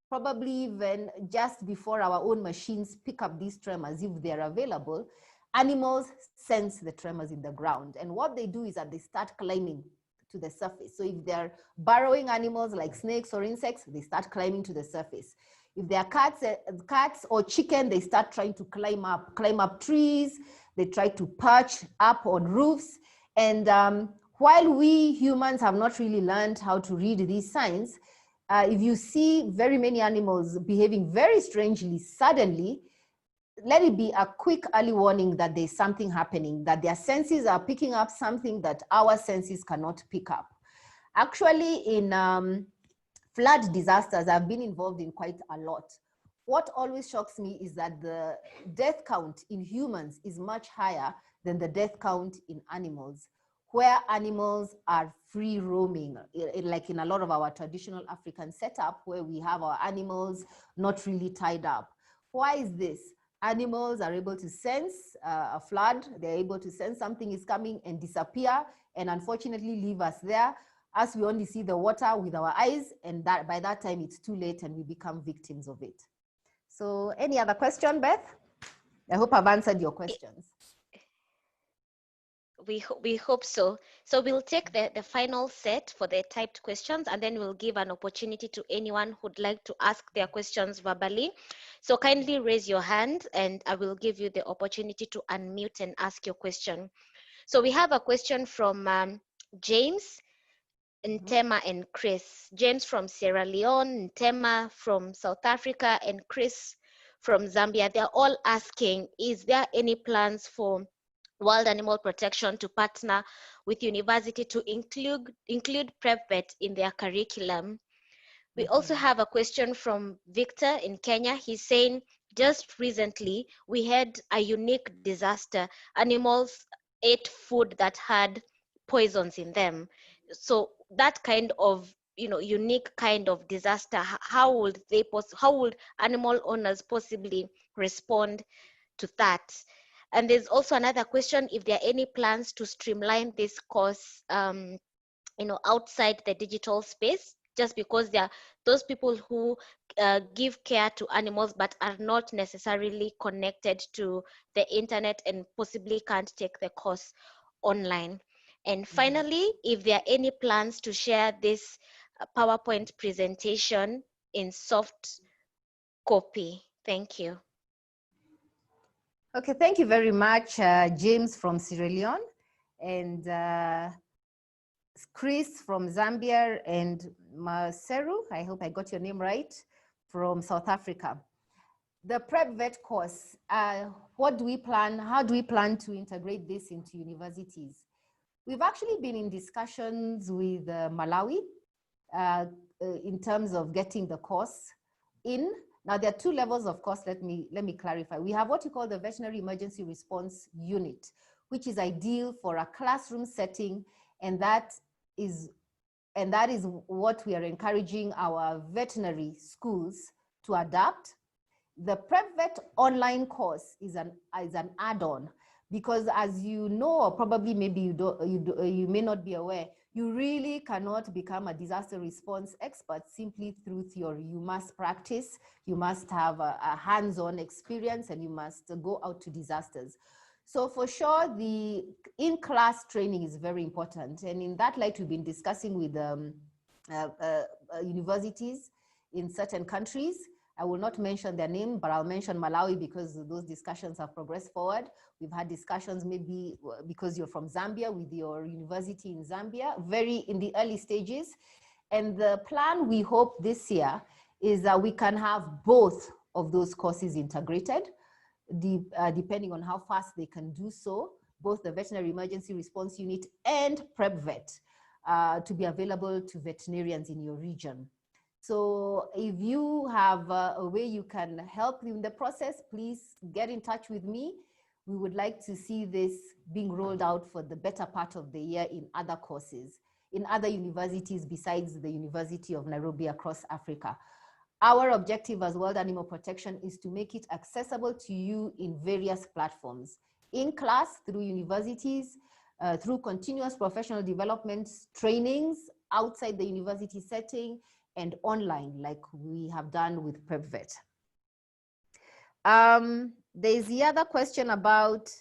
[SPEAKER 3] probably even just before our own machines pick up these tremors, if they're available, animals sense the tremors in the ground. And what they do is that they start climbing to the surface. So if they're burrowing animals like snakes or insects, they start climbing to the surface. If they're cats or chicken, they start trying to climb up trees. They try to perch up on roofs. And while we humans have not really learned how to read these signs, if you see very many animals behaving very strangely suddenly, let it be a quick early warning that there's something happening, that their senses are picking up something that our senses cannot pick up. Actually, in flood disasters, I've been involved in quite a lot. What always shocks me is that the death count in humans is much higher than the death count in animals, where animals are free roaming, like in a lot of our traditional African setup, where we have our animals not really tied up. Why is this? Animals are able to sense a flood, they're able to sense something is coming and disappear, and unfortunately leave us there, as we only see the water with our eyes, and that by that time it's too late and we become victims of it. So any other question, Beth? I hope I've answered your questions.
[SPEAKER 4] We hope so. So we'll take the final set for the typed questions, and then we'll give an opportunity to anyone who'd like to ask their questions verbally. So kindly raise your hand and I will give you the opportunity to unmute and ask your question. So we have a question from James, Ntema, and Chris. James from Sierra Leone, Ntema from South Africa, and Chris from Zambia. They're all asking, is there any plans for World Animal Protection to partner with university to include Prepvet in their curriculum? We also have a question from Victor in Kenya. He's saying, just recently we had a unique disaster. Animals ate food that had poisons in them. So that kind of unique kind of disaster, how would animal owners possibly respond to that? And there's also another question, if there are any plans to streamline this course outside the digital space, just because there are those people who give care to animals but are not necessarily connected to the internet and possibly can't take the course online. And finally, if there are any plans to share this PowerPoint presentation in soft copy. Thank you.
[SPEAKER 3] Okay, thank you very much, James from Sierra Leone, and Chris from Zambia, and Maseru, I hope I got your name right, from South Africa. The Prepvet course, what do we plan, how do we plan to integrate this into universities? We've actually been in discussions with Malawi in terms of getting the course in. Now there are two levels of course, let me clarify. We have what you call the Veterinary Emergency Response Unit, which is ideal for a classroom setting, and that is what we are encouraging our veterinary schools to adapt. The Prepvet online course is an add-on, because as you know, or probably maybe you may not be aware, you really cannot become a disaster response expert simply through theory. You must practice, you must have a hands-on experience, and you must go out to disasters. So for sure, the in-class training is very important. And in that light, we've been discussing with universities in certain countries. I will not mention their name, but I'll mention Malawi because those discussions have progressed forward. We've had discussions maybe because you're from Zambia with your university in Zambia, very in the early stages. And the plan we hope this year is that we can have both of those courses integrated, depending on how fast they can do so, both the Veterinary Emergency Response Unit and Prepvet to be available to veterinarians in your region. So if you have a way you can help in the process, please get in touch with me. We would like to see this being rolled out for the better part of the year in other courses, in other universities besides the University of Nairobi across Africa. Our objective as World Animal Protection is to make it accessible to you in various platforms, in class, through universities, through continuous professional development trainings outside the university setting, and online, like we have done with Prepvet. There's the other question about,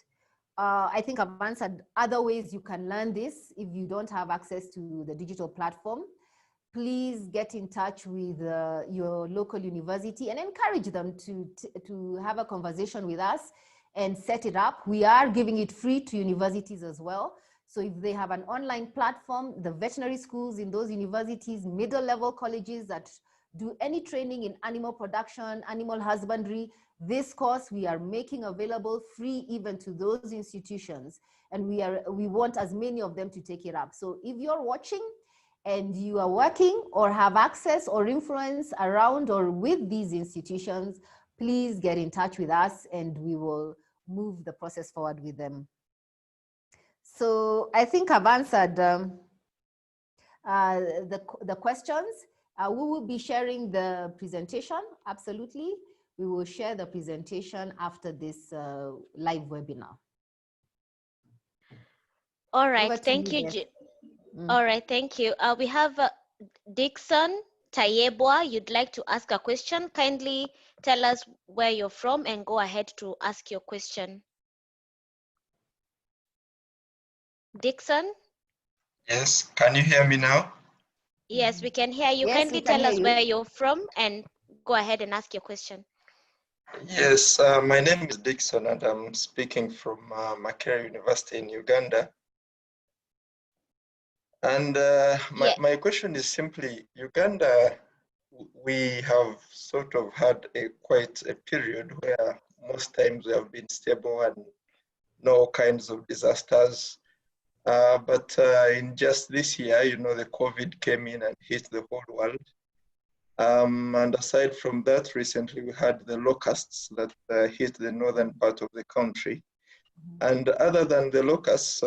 [SPEAKER 3] I think I've answered other ways you can learn this if you don't have access to the digital platform. Please get in touch with your local university and encourage them to have a conversation with us and set it up. We are giving it free to universities as well. So if they have an online platform, the veterinary schools in those universities, middle level colleges that do any training in animal production, animal husbandry, this course we are making available free even to those institutions. And we want as many of them to take it up. So if you're watching and you are working or have access or influence around or with these institutions, please get in touch with us and we will move the process forward with them. So I think I've answered the questions. We will be sharing the presentation, absolutely. We will share the presentation after this live webinar.
[SPEAKER 4] All right, thank you. All right, thank you. We have Dixon Tayebwa. You'd like to ask a question? Kindly tell us where you're from and go ahead to ask your question. Dixon?
[SPEAKER 5] Yes, can you hear me now?
[SPEAKER 4] Yes, we can hear you.
[SPEAKER 3] Yes,
[SPEAKER 4] Kindly tell us where you're from and go ahead and ask your question.
[SPEAKER 5] Yes, my name is Dixon and I'm speaking from Makerere University in Uganda. And my question is simply, Uganda, we have sort of had quite a period where most times we have been stable and no kinds of disasters. But in just this year, you know, the COVID came in and hit the whole world. And aside from that, recently we had the locusts that hit the northern part of the country. And other than the locusts,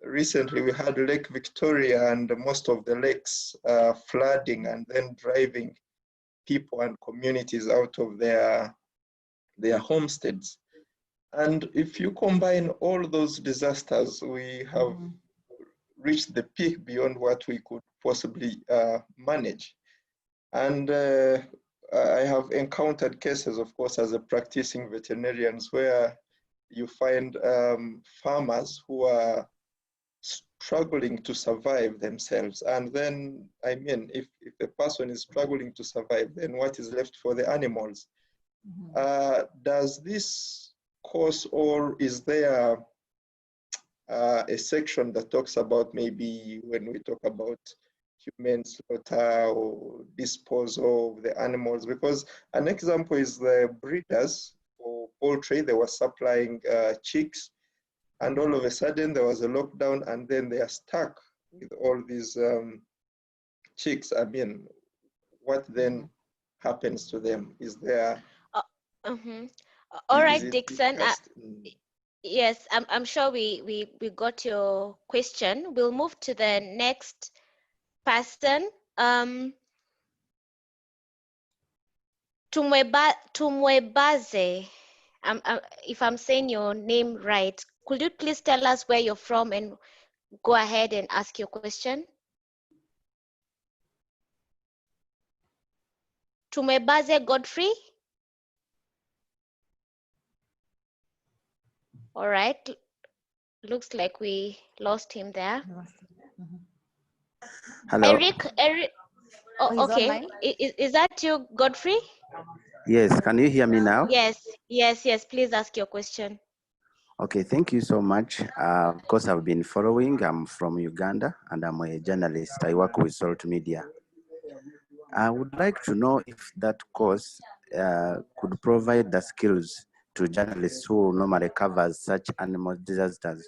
[SPEAKER 5] recently we had Lake Victoria and most of the lakes flooding and then driving people and communities out of their homesteads. And if you combine all those disasters, we have reached the peak beyond what we could possibly manage. And I have encountered cases, of course, as a practicing veterinarian, where you find farmers who are struggling to survive themselves. And then, I mean, if a person is struggling to survive, then what is left for the animals? Does this cause, or is there a section that talks about maybe when we talk about human slaughter or disposal of the animals? Because an example is the breeders for poultry. They were supplying chicks, and all of a sudden there was a lockdown, and then they are stuck with all these chicks. I mean, what then happens to them? Is there?
[SPEAKER 4] All right, Dixon. Yes, I'm sure we got your question. We'll move to the next person. Tumwebaze, if I'm saying your name right, could you please tell us where you're from and go ahead and ask your question? Tumwebaze Godfrey? All right, looks like we lost him there.
[SPEAKER 6] Hello.
[SPEAKER 4] Eric, oh, okay. Is that you, Godfrey?
[SPEAKER 6] Yes, can you hear me now?
[SPEAKER 4] Yes, please ask your question.
[SPEAKER 6] Okay, thank you so much. Of course, I've been following. I'm from Uganda and I'm a journalist. I work with Salt Media. I would like to know if that course could provide the skills to journalists who normally cover such animal disasters.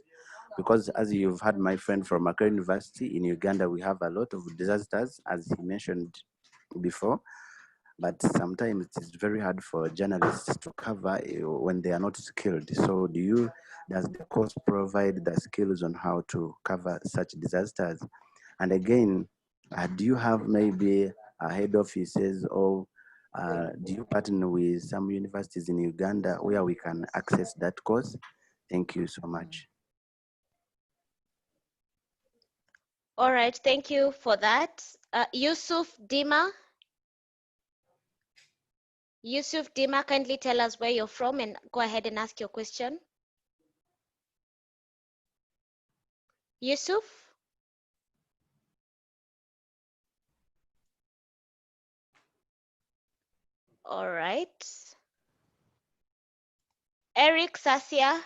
[SPEAKER 6] Because as you've heard my friend from Accra University in Uganda, we have a lot of disasters, as he mentioned before. But sometimes it's very hard for journalists to cover when they are not skilled. So does the course provide the skills on how to cover such disasters? And again, do you have maybe head offices, or do you partner with some universities in Uganda where we can access that course? Thank you so much.
[SPEAKER 4] All right, thank you for that. Yusuf Dima, kindly tell us where you're from and go ahead and ask your question. Yusuf? All right. Eric Sasia.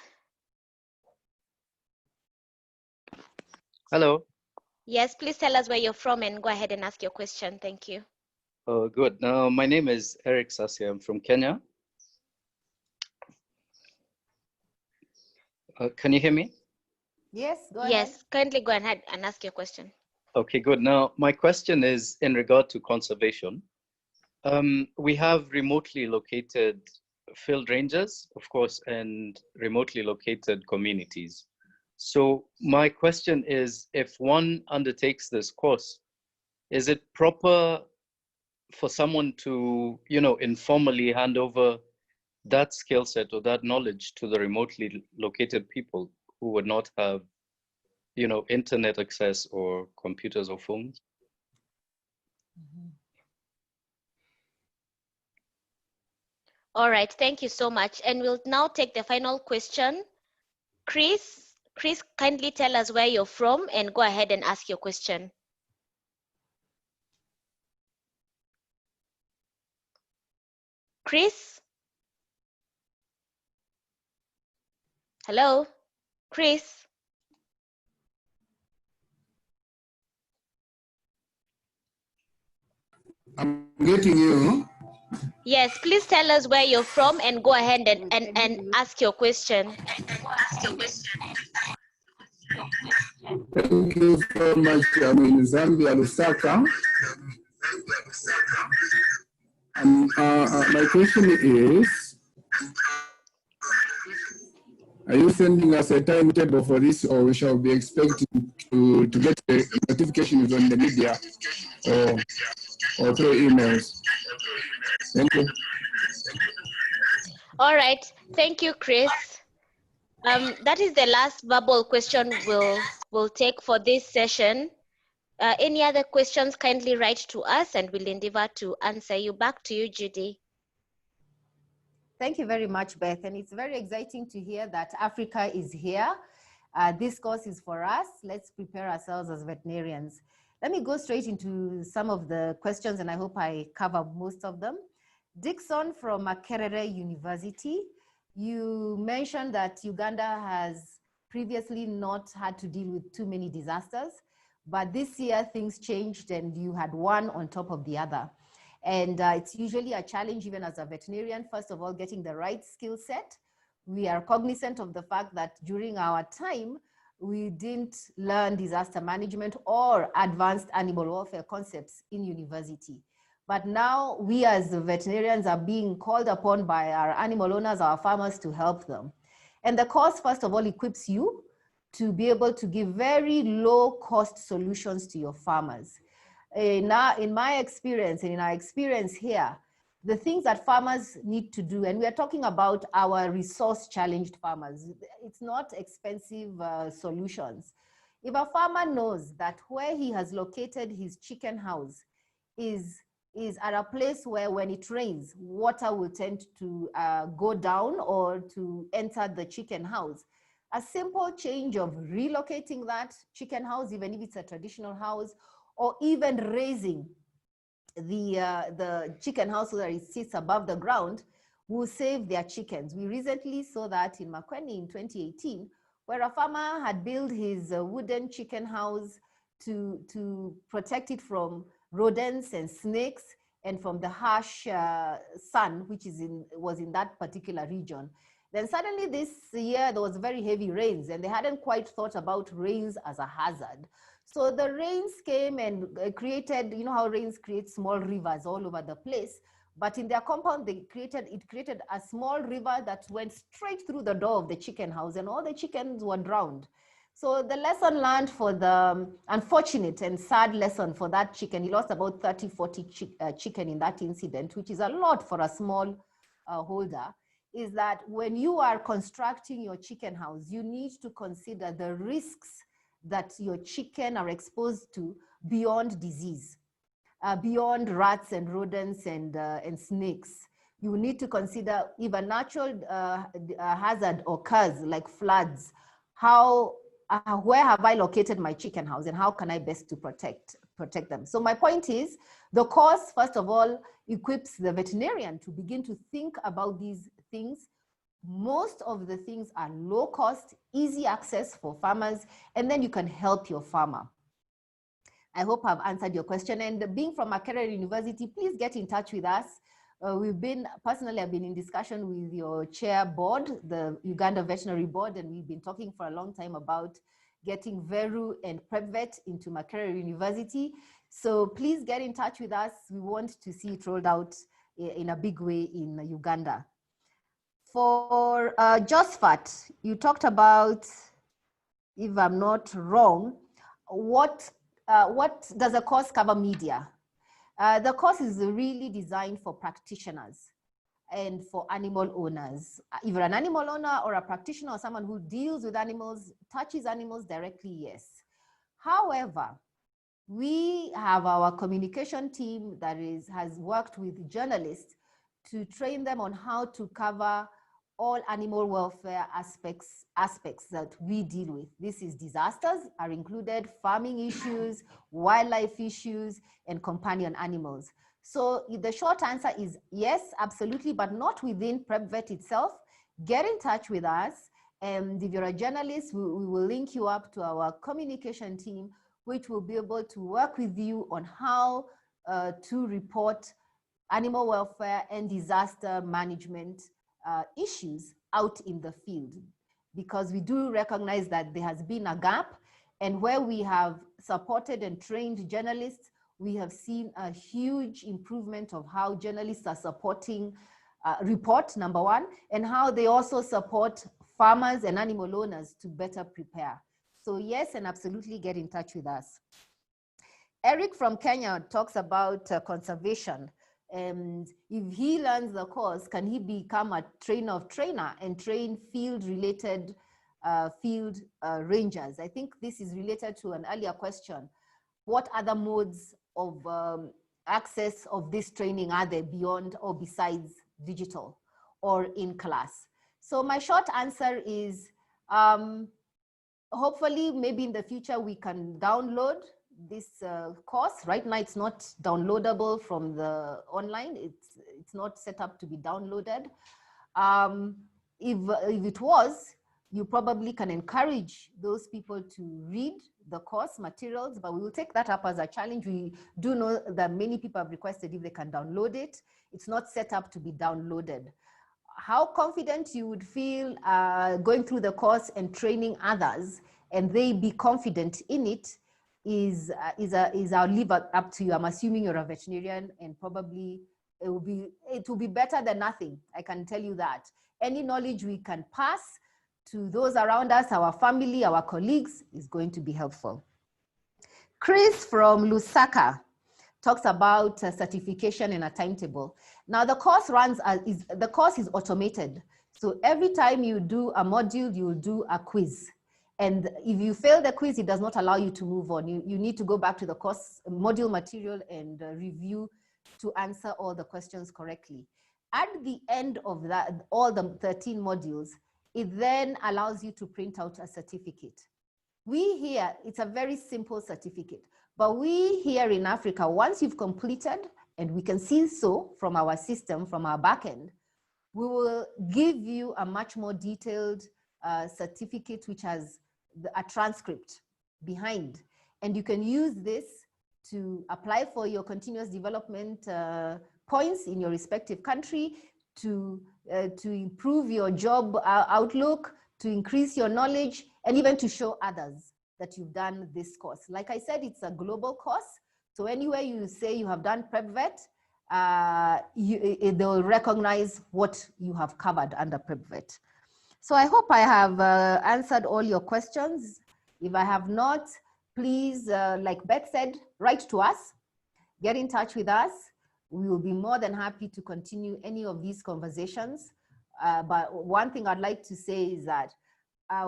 [SPEAKER 7] Hello.
[SPEAKER 4] Yes, please tell us where you're from and go ahead and ask your question. Thank you.
[SPEAKER 7] Oh, good. My name is Eric Sasia. I'm from Kenya. Can you hear me?
[SPEAKER 3] Yes, go ahead.
[SPEAKER 4] Yes, kindly go ahead and ask your question.
[SPEAKER 7] Okay, good. Now, my question is in regard to conservation. We have remotely located field rangers, of course, and remotely located communities. So my question is, if one undertakes this course, is it proper for someone to, informally hand over that skill set or that knowledge to the remotely located people who would not have, internet access or computers or phones?
[SPEAKER 4] All right, thank you so much. And we'll now take the final question. Chris, kindly tell us where you're from and go ahead and ask your question. Chris? Hello, Chris?
[SPEAKER 8] I'm getting you.
[SPEAKER 4] Yes, please tell us where you're from and go ahead and ask your question.
[SPEAKER 8] Thank you very much. I'm in Zambia, Lusaka. And my question is, are you sending us a timetable for this, or we shall be expecting to get the notifications on the media or through emails? Thank you.
[SPEAKER 4] All right, thank you, Chris. That is the last verbal question we'll we'll take for this session. Any other questions, kindly write to us and we'll endeavor to answer you. Back to you, Judy.
[SPEAKER 3] Thank you very much, Beth. And it's very exciting to hear that Africa is here. This course is for us. Let's prepare ourselves as veterinarians. Let me go straight into some of the questions, and I hope I cover most of them. Dixon from Makerere University, you mentioned that Uganda has previously not had to deal with too many disasters, but this year things changed and you had one on top of the other. And it's usually a challenge even as a veterinarian, first of all, getting the right skill set. We are cognizant of the fact that during our time, we didn't learn disaster management or advanced animal welfare concepts in university. But now we as veterinarians are being called upon by our animal owners, our farmers, to help them. And the course, first of all, equips you to be able to give very low cost solutions to your farmers. Now, in my experience and in our experience here, the things that farmers need to do, and we are talking about our resource challenged farmers, it's not expensive solutions. If a farmer knows that where he has located his chicken house is at a place where when it rains, water will tend to go down or to enter the chicken house, a simple change of relocating that chicken house, even if it's a traditional house, or even raising the chicken house so that it sits above the ground, will save their chickens. We recently saw that in Makweni in 2018, where a farmer had built his wooden chicken house to protect it from rodents and snakes and from the harsh sun, which was in that particular region. Then suddenly this year, there was very heavy rains and they hadn't quite thought about rains as a hazard. So the rains came and created, you know how rains create small rivers all over the place, but in their compound, it created a small river that went straight through the door of the chicken house and all the chickens were drowned. So the lesson learned for the unfortunate and sad lesson for that chicken, he lost about 30, 40 chicken in that incident, which is a lot for a small holder, is that when you are constructing your chicken house, you need to consider the risks that your chicken are exposed to beyond disease, beyond rats and rodents and snakes. You need to consider if a natural hazard occurs like floods, where have I located my chicken house and how can I best to protect them? So my point is, the course, first of all, equips the veterinarian to begin to think about these things. Most of the things are low cost, easy access for farmers, and then you can help your farmer. I hope I've answered your question. And being from Makerere University, please get in touch with us. Personally, I've been in discussion with your chair board, the Uganda Veterinary Board, and we've been talking for a long time about getting Veru and Prepvet into Makerere University. So please get in touch with us. We want to see it rolled out in a big way in Uganda. For JOSFAT, you talked about, if I'm not wrong, what does a course cover media? The course is really designed for practitioners and for animal owners. Either an animal owner or a practitioner or someone who deals with animals, touches animals directly, yes. However, we have our communication team that has worked with journalists to train them on how to cover all animal welfare aspects that we deal with. This is disasters are included, farming issues, wildlife issues, and companion animals. So the short answer is yes, absolutely, but not within Prepvet itself. Get in touch with us. And if you're a journalist, we will link you up to our communication team, which will be able to work with you on how to report animal welfare and disaster management issues out in the field, because we do recognize that there has been a gap, and where we have supported and trained journalists, we have seen a huge improvement of how journalists are supporting report, number one, and how they also support farmers and animal owners to better prepare. So yes, and absolutely get in touch with us. Eric from Kenya talks about conservation. And if he learns the course, can he become a trainer and train field-related field rangers. I think this is related to an earlier question. What other modes of access of this training are there beyond or besides digital or in class? So my short answer is, hopefully maybe in the future we can download this course. Right now it's not downloadable from the online. It's not set up to be downloaded. If it was, you probably can encourage those people to read the course materials, but we will take that up as a challenge. We do know that many people have requested if they can download it. It's not set up to be downloaded. How confident you would feel going through the course and training others and they be confident in it I'll leave it up to you. I'm assuming you're a veterinarian, and probably it will be better than nothing. I can tell you that. Any knowledge we can pass to those around us, our family, our colleagues, is going to be helpful. Chris from Lusaka talks about certification and a timetable. Now the course the course is automated. So every time you do a module, you'll do a quiz. And if you fail the quiz, it does not allow you to move on. You need to go back to the course module material and review to answer all the questions correctly. At the end of that, all the 13 modules, it then allows you to print out a certificate. We here, it's a very simple certificate, but we here in Africa, once you've completed, and we can see so from our system, from our backend, we will give you a much more detailed certificate which has a transcript behind. And you can use this to apply for your continuous development points in your respective country, to improve your job outlook, to increase your knowledge, and even to show others that you've done this course. Like I said, it's a global course. So anywhere you say you have done Prepvet, they'll recognize what you have covered under Prepvet. So I hope I have answered all your questions. If I have not, please, like Beth said, write to us, get in touch with us. We will be more than happy to continue any of these conversations. But one thing I'd like to say is that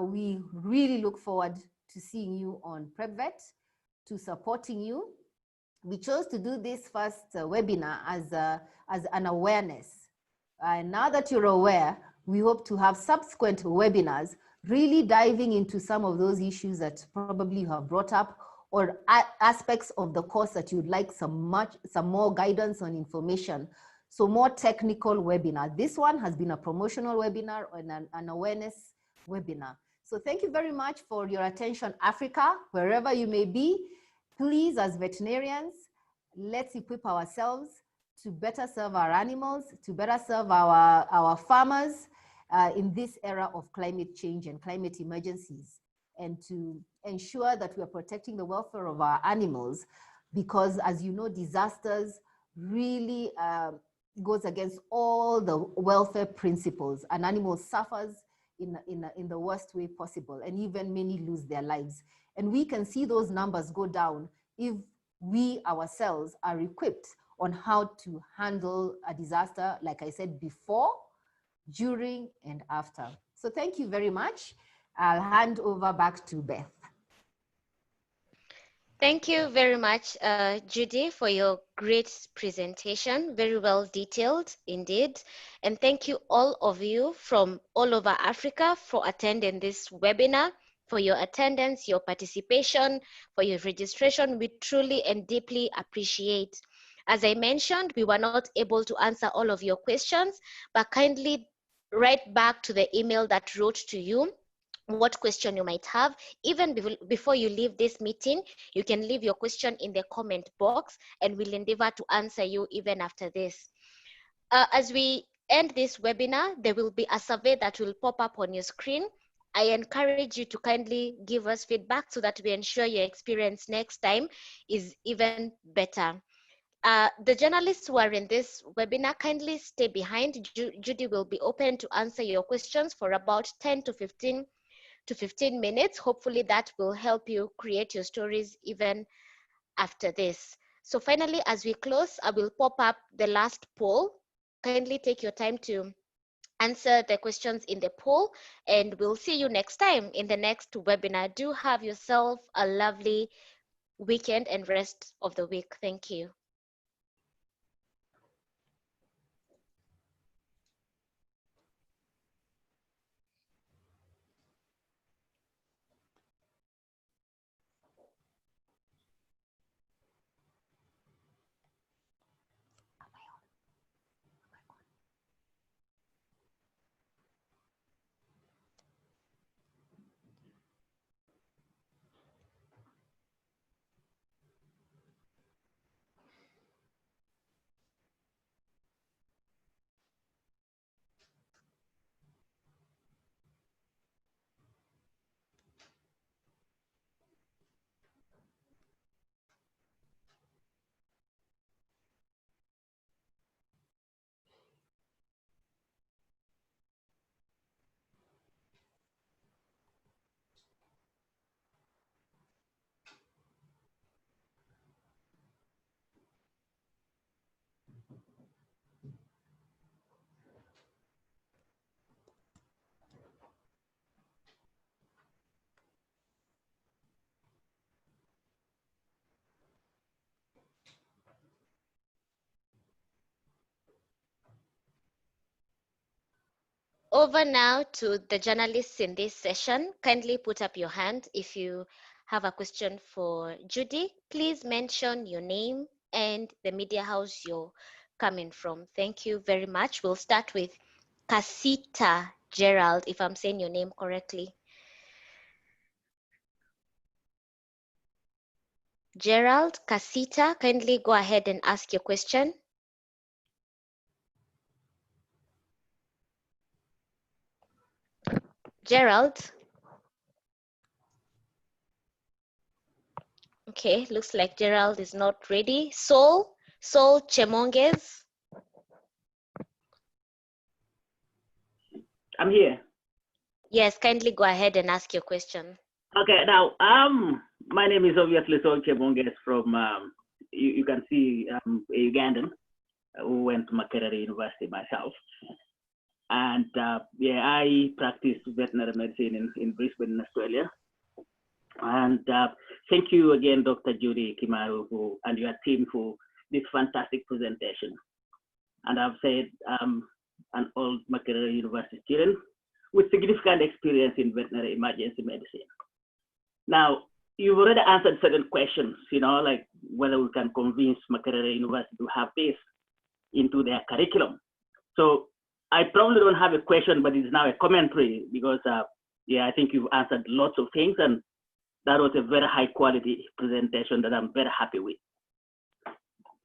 [SPEAKER 3] we really look forward to seeing you on Prepvet, to supporting you. We chose to do this first webinar as an awareness. Now that you're aware, we hope to have subsequent webinars really diving into some of those issues that probably you have brought up, or aspects of the course that you'd like some more guidance on information. So more technical webinar. This one has been a promotional webinar and an awareness webinar. So thank you very much for your attention, Africa, wherever you may be. Please, as veterinarians, let's equip ourselves to better serve our animals, to better serve our farmers in this era of climate change and climate emergencies, and to ensure that we are protecting the welfare of our animals, because as you know, disasters really goes against all the welfare principles. An animal suffers in the worst way possible, and even many lose their lives. And we can see those numbers go down if we ourselves are equipped on how to handle a disaster, like I said, before, during, and after. So thank you very much. I'll hand over back to Beth.
[SPEAKER 4] Thank you very much, Judy, for your great presentation. Very well detailed indeed. And thank you all of you from all over Africa for attending this webinar, for your attendance, your participation, for your registration. We truly and deeply appreciate. As I mentioned, we were not able to answer all of your questions, but kindly write back to the email that wrote to you what question you might have. Even before you leave this meeting, you can leave your question in the comment box, and we'll endeavor to answer you even after this. As we end this webinar, there will be a survey that will pop up on your screen. I encourage you to kindly give us feedback so that we ensure your experience next time is even better. The journalists who are in this webinar, kindly stay behind. Judy will be open to answer your questions for about 10 to 15 minutes. Hopefully that will help you create your stories even after this. So finally, as we close, I will pop up the last poll. Kindly take your time to answer the questions in the poll, and we'll see you next time in the next webinar. Do have yourself a lovely weekend and rest of the week. Thank you. Over now to the journalists in this session. Kindly put up your hand if you have a question for Judy. Please mention your name and the media house you're coming from. Thank you very much. We'll start with Casita Gerald, if I'm saying your name correctly. Gerald, Casita, kindly go ahead and ask your question. Gerald. Okay, looks like Gerald is not ready. Sol Chemonges.
[SPEAKER 9] I'm here.
[SPEAKER 4] Yes, kindly go ahead and ask your question.
[SPEAKER 9] Okay, now, my name is obviously Sol Chemonges from, you can see a Ugandan who went to Makerere University myself. And yeah, I practice veterinary medicine in Brisbane, Australia. And thank you again, Dr. Judy Kimaru, and your team for this fantastic presentation. And I've said an old Makerere University student with significant experience in veterinary emergency medicine. Now, you've already answered certain questions, you know, like whether we can convince Makerere University to have this into their curriculum. So I probably don't have a question, but it's now a commentary because, yeah, I think you've answered lots of things, and that was a very high quality presentation that I'm very happy with.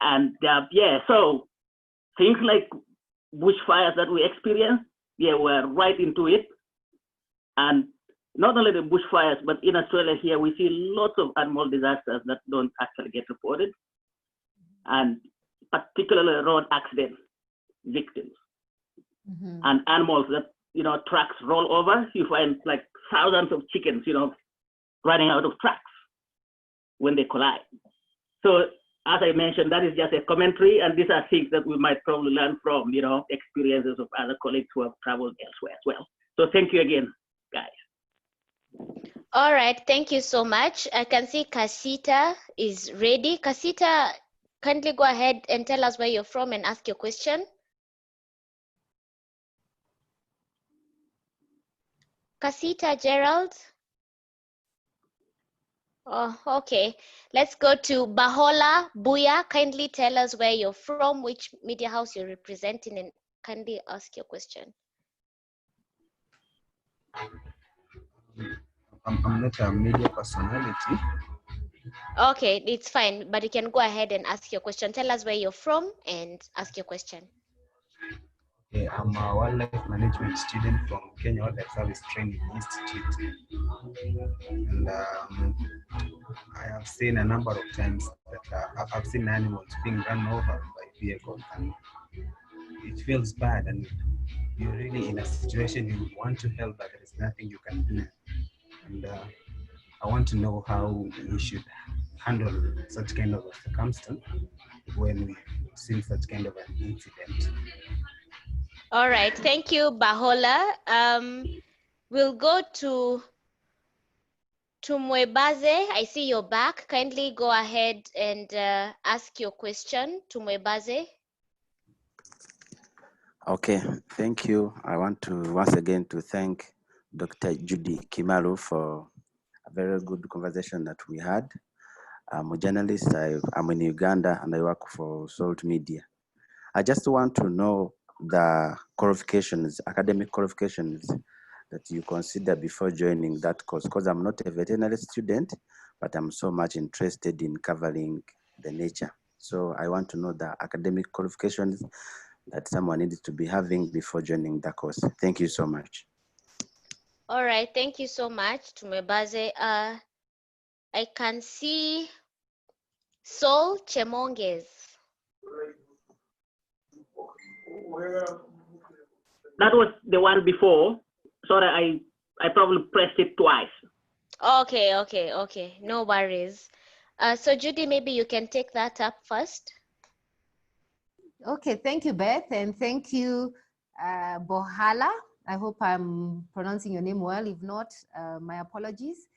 [SPEAKER 9] And yeah, so things like bushfires that we experienced, yeah, we're right into it. And not only the bushfires, but in Australia here, we see lots of animal disasters that don't actually get reported, and particularly road accident victims. And animals that, you know, trucks roll over. You find like thousands of chickens, you know, running out of tracks when they collide. So as I mentioned, that is just a commentary, and these are things that we might probably learn from, you know, experiences of other colleagues who have traveled elsewhere as well. So thank you again, guys.
[SPEAKER 4] All right, thank you so much. I can see Casita is ready. Casita, kindly go ahead and tell us where you're from and ask your question. Casita Gerald. Oh, okay. Let's go to Bahola Buya. Kindly tell us where you're from, which media house you're representing, and kindly ask your question.
[SPEAKER 2] I'm not a media personality.
[SPEAKER 4] Okay, it's fine, but you can go ahead and ask your question. Tell us where you're from and ask your question.
[SPEAKER 2] Okay, I'm a wildlife management student from Kenya Wildlife Service Training Institute. And I have seen a number of times that I've seen animals being run over by vehicles, and it feels bad, and you're really in a situation you want to help, but there is nothing you can do. And I want to know how we should handle such kind of circumstance when we see such kind of an incident.
[SPEAKER 4] All right, thank you, Bahola. We'll go to Mwebaze. I see you're back. Kindly go ahead and ask your question to Mwebaze.
[SPEAKER 6] Okay, thank you. I want to once again to thank Dr. Judy Kimaru for a very good conversation that we had. I'm a journalist. I'm in Uganda and I work for Salt Media. I just want to know the qualifications, academic qualifications that you consider before joining that course, because I'm not a veterinary student, but I'm so much interested in covering the nature. So I want to know the academic qualifications that someone needs to be having before joining the course. Thank you so much.
[SPEAKER 4] All right, thank you so much, Tumebaze. I can see Sol Chemonges.
[SPEAKER 9] That was the one before. Sorry, I probably pressed it twice.
[SPEAKER 4] Okay. No worries. So Judy, maybe you can take that up first.
[SPEAKER 3] Okay, thank you, Beth, and thank you, Bohala. I hope I'm pronouncing your name well. If not, my apologies.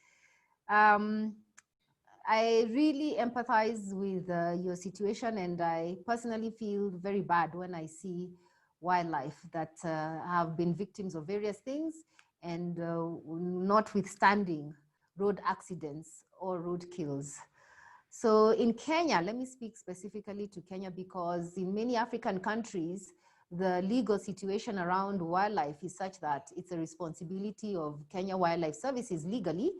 [SPEAKER 3] I really empathize with your situation, and I personally feel very bad when I see wildlife that have been victims of various things, and notwithstanding road accidents or road kills. So in Kenya, let me speak specifically to Kenya, because in many African countries, the legal situation around wildlife is such that it's a responsibility of Kenya Wildlife Services legally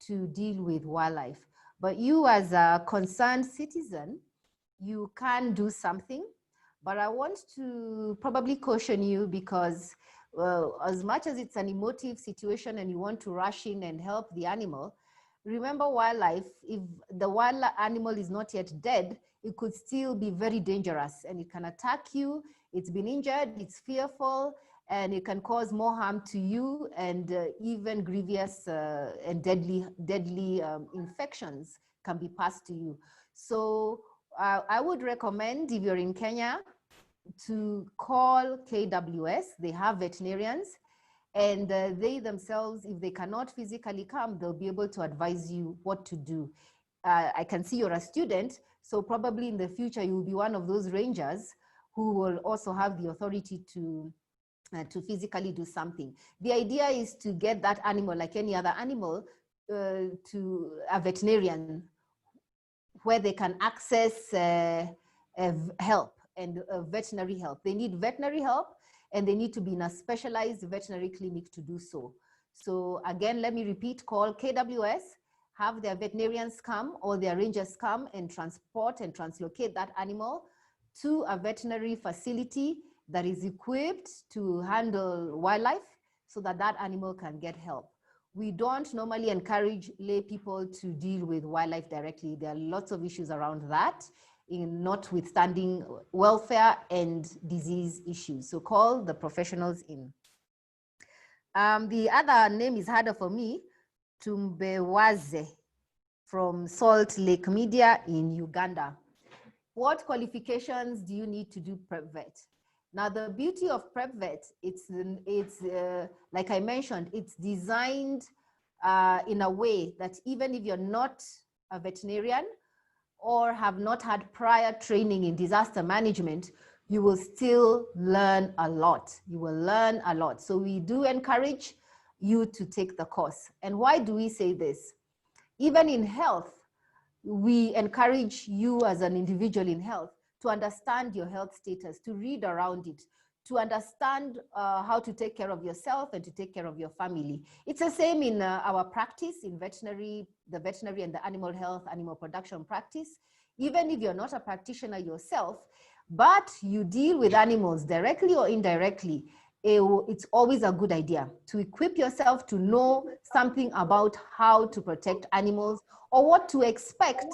[SPEAKER 3] to deal with wildlife. But you, as a concerned citizen, you can do something. But I want to probably caution you, because as much as it's an emotive situation and you want to rush in and help the animal, remember wildlife, if the wild animal is not yet dead, it could still be very dangerous and it can attack you. It's been injured, it's fearful, and it can cause more harm to you, and even grievous and deadly infections can be passed to you. So I would recommend, if you're in Kenya, to call KWS. They have veterinarians, and they themselves, if they cannot physically come, they'll be able to advise you what to do. I can see you're a student, so probably in the future you'll be one of those rangers who will also have the authority to physically do something. The idea is to get that animal, like any other animal, to a veterinarian where they can access help and veterinary help. They need veterinary help, and they need to be in a specialized veterinary clinic to do so. So again, let me repeat, call KWS, have their veterinarians come or their rangers come and transport and translocate that animal to a veterinary facility that is equipped to handle wildlife, so that that animal can get help. We don't normally encourage lay people to deal with wildlife directly. There are lots of issues around that, in notwithstanding welfare and disease issues. So call the professionals in. The other name is harder for me, Tumbewaze from Salt Lake Media in Uganda. What qualifications do you need to do Prepvet? Now, the beauty of Prepvet, it's like I mentioned, it's designed in a way that even if you're not a veterinarian or have not had prior training in disaster management, you will still learn a lot. You will learn a lot. So we do encourage you to take the course. And why do we say this? Even in health, we encourage you as an individual in health to understand your health status, to read around it, to understand how to take care of yourself and to take care of your family. It's the same in our practice in veterinary, the veterinary and the animal health, animal production practice. Even if you're not a practitioner yourself, but you deal with animals directly or indirectly, it's always a good idea to equip yourself to know something about how to protect animals, or what to expect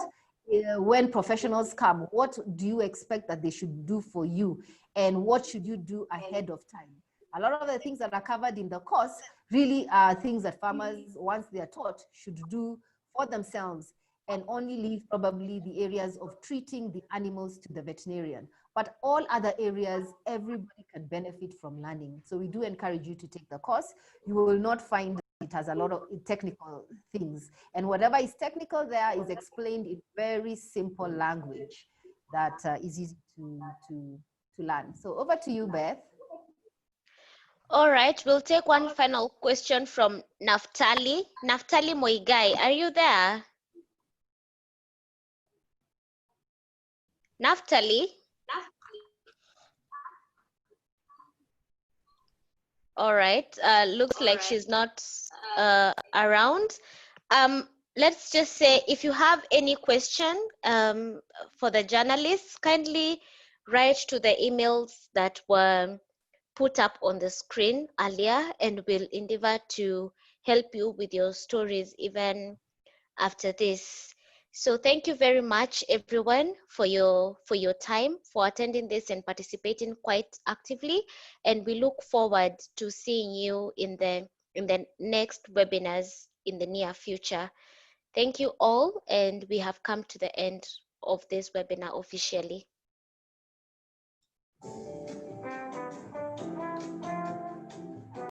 [SPEAKER 3] when professionals come. What do you expect that they should do for you, and what should you do ahead of time? A lot of the things that are covered in the course really are things that farmers, once they are taught, should do for themselves, and only leave probably the areas of treating the animals to the veterinarian. but all other areas, everybody can benefit from learning. So we do encourage you to take the course. You will not find it has a lot of technical things. And whatever is technical there is explained in very simple language that is easy to learn. So over to you, Beth.
[SPEAKER 4] All right, we'll take one final question from Naftali. Naftali Moigai, are you there? Naftali? All right, looks like she's not around. Let's just say if you have any question for the journalists, kindly write to the emails that were put up on the screen earlier, and we'll endeavor to help you with your stories even after this. So thank you very much, everyone, for your time, for attending this and participating quite actively. And we look forward to seeing you in the next webinars in the near future. Thank you all, and we have come to the end of this webinar officially.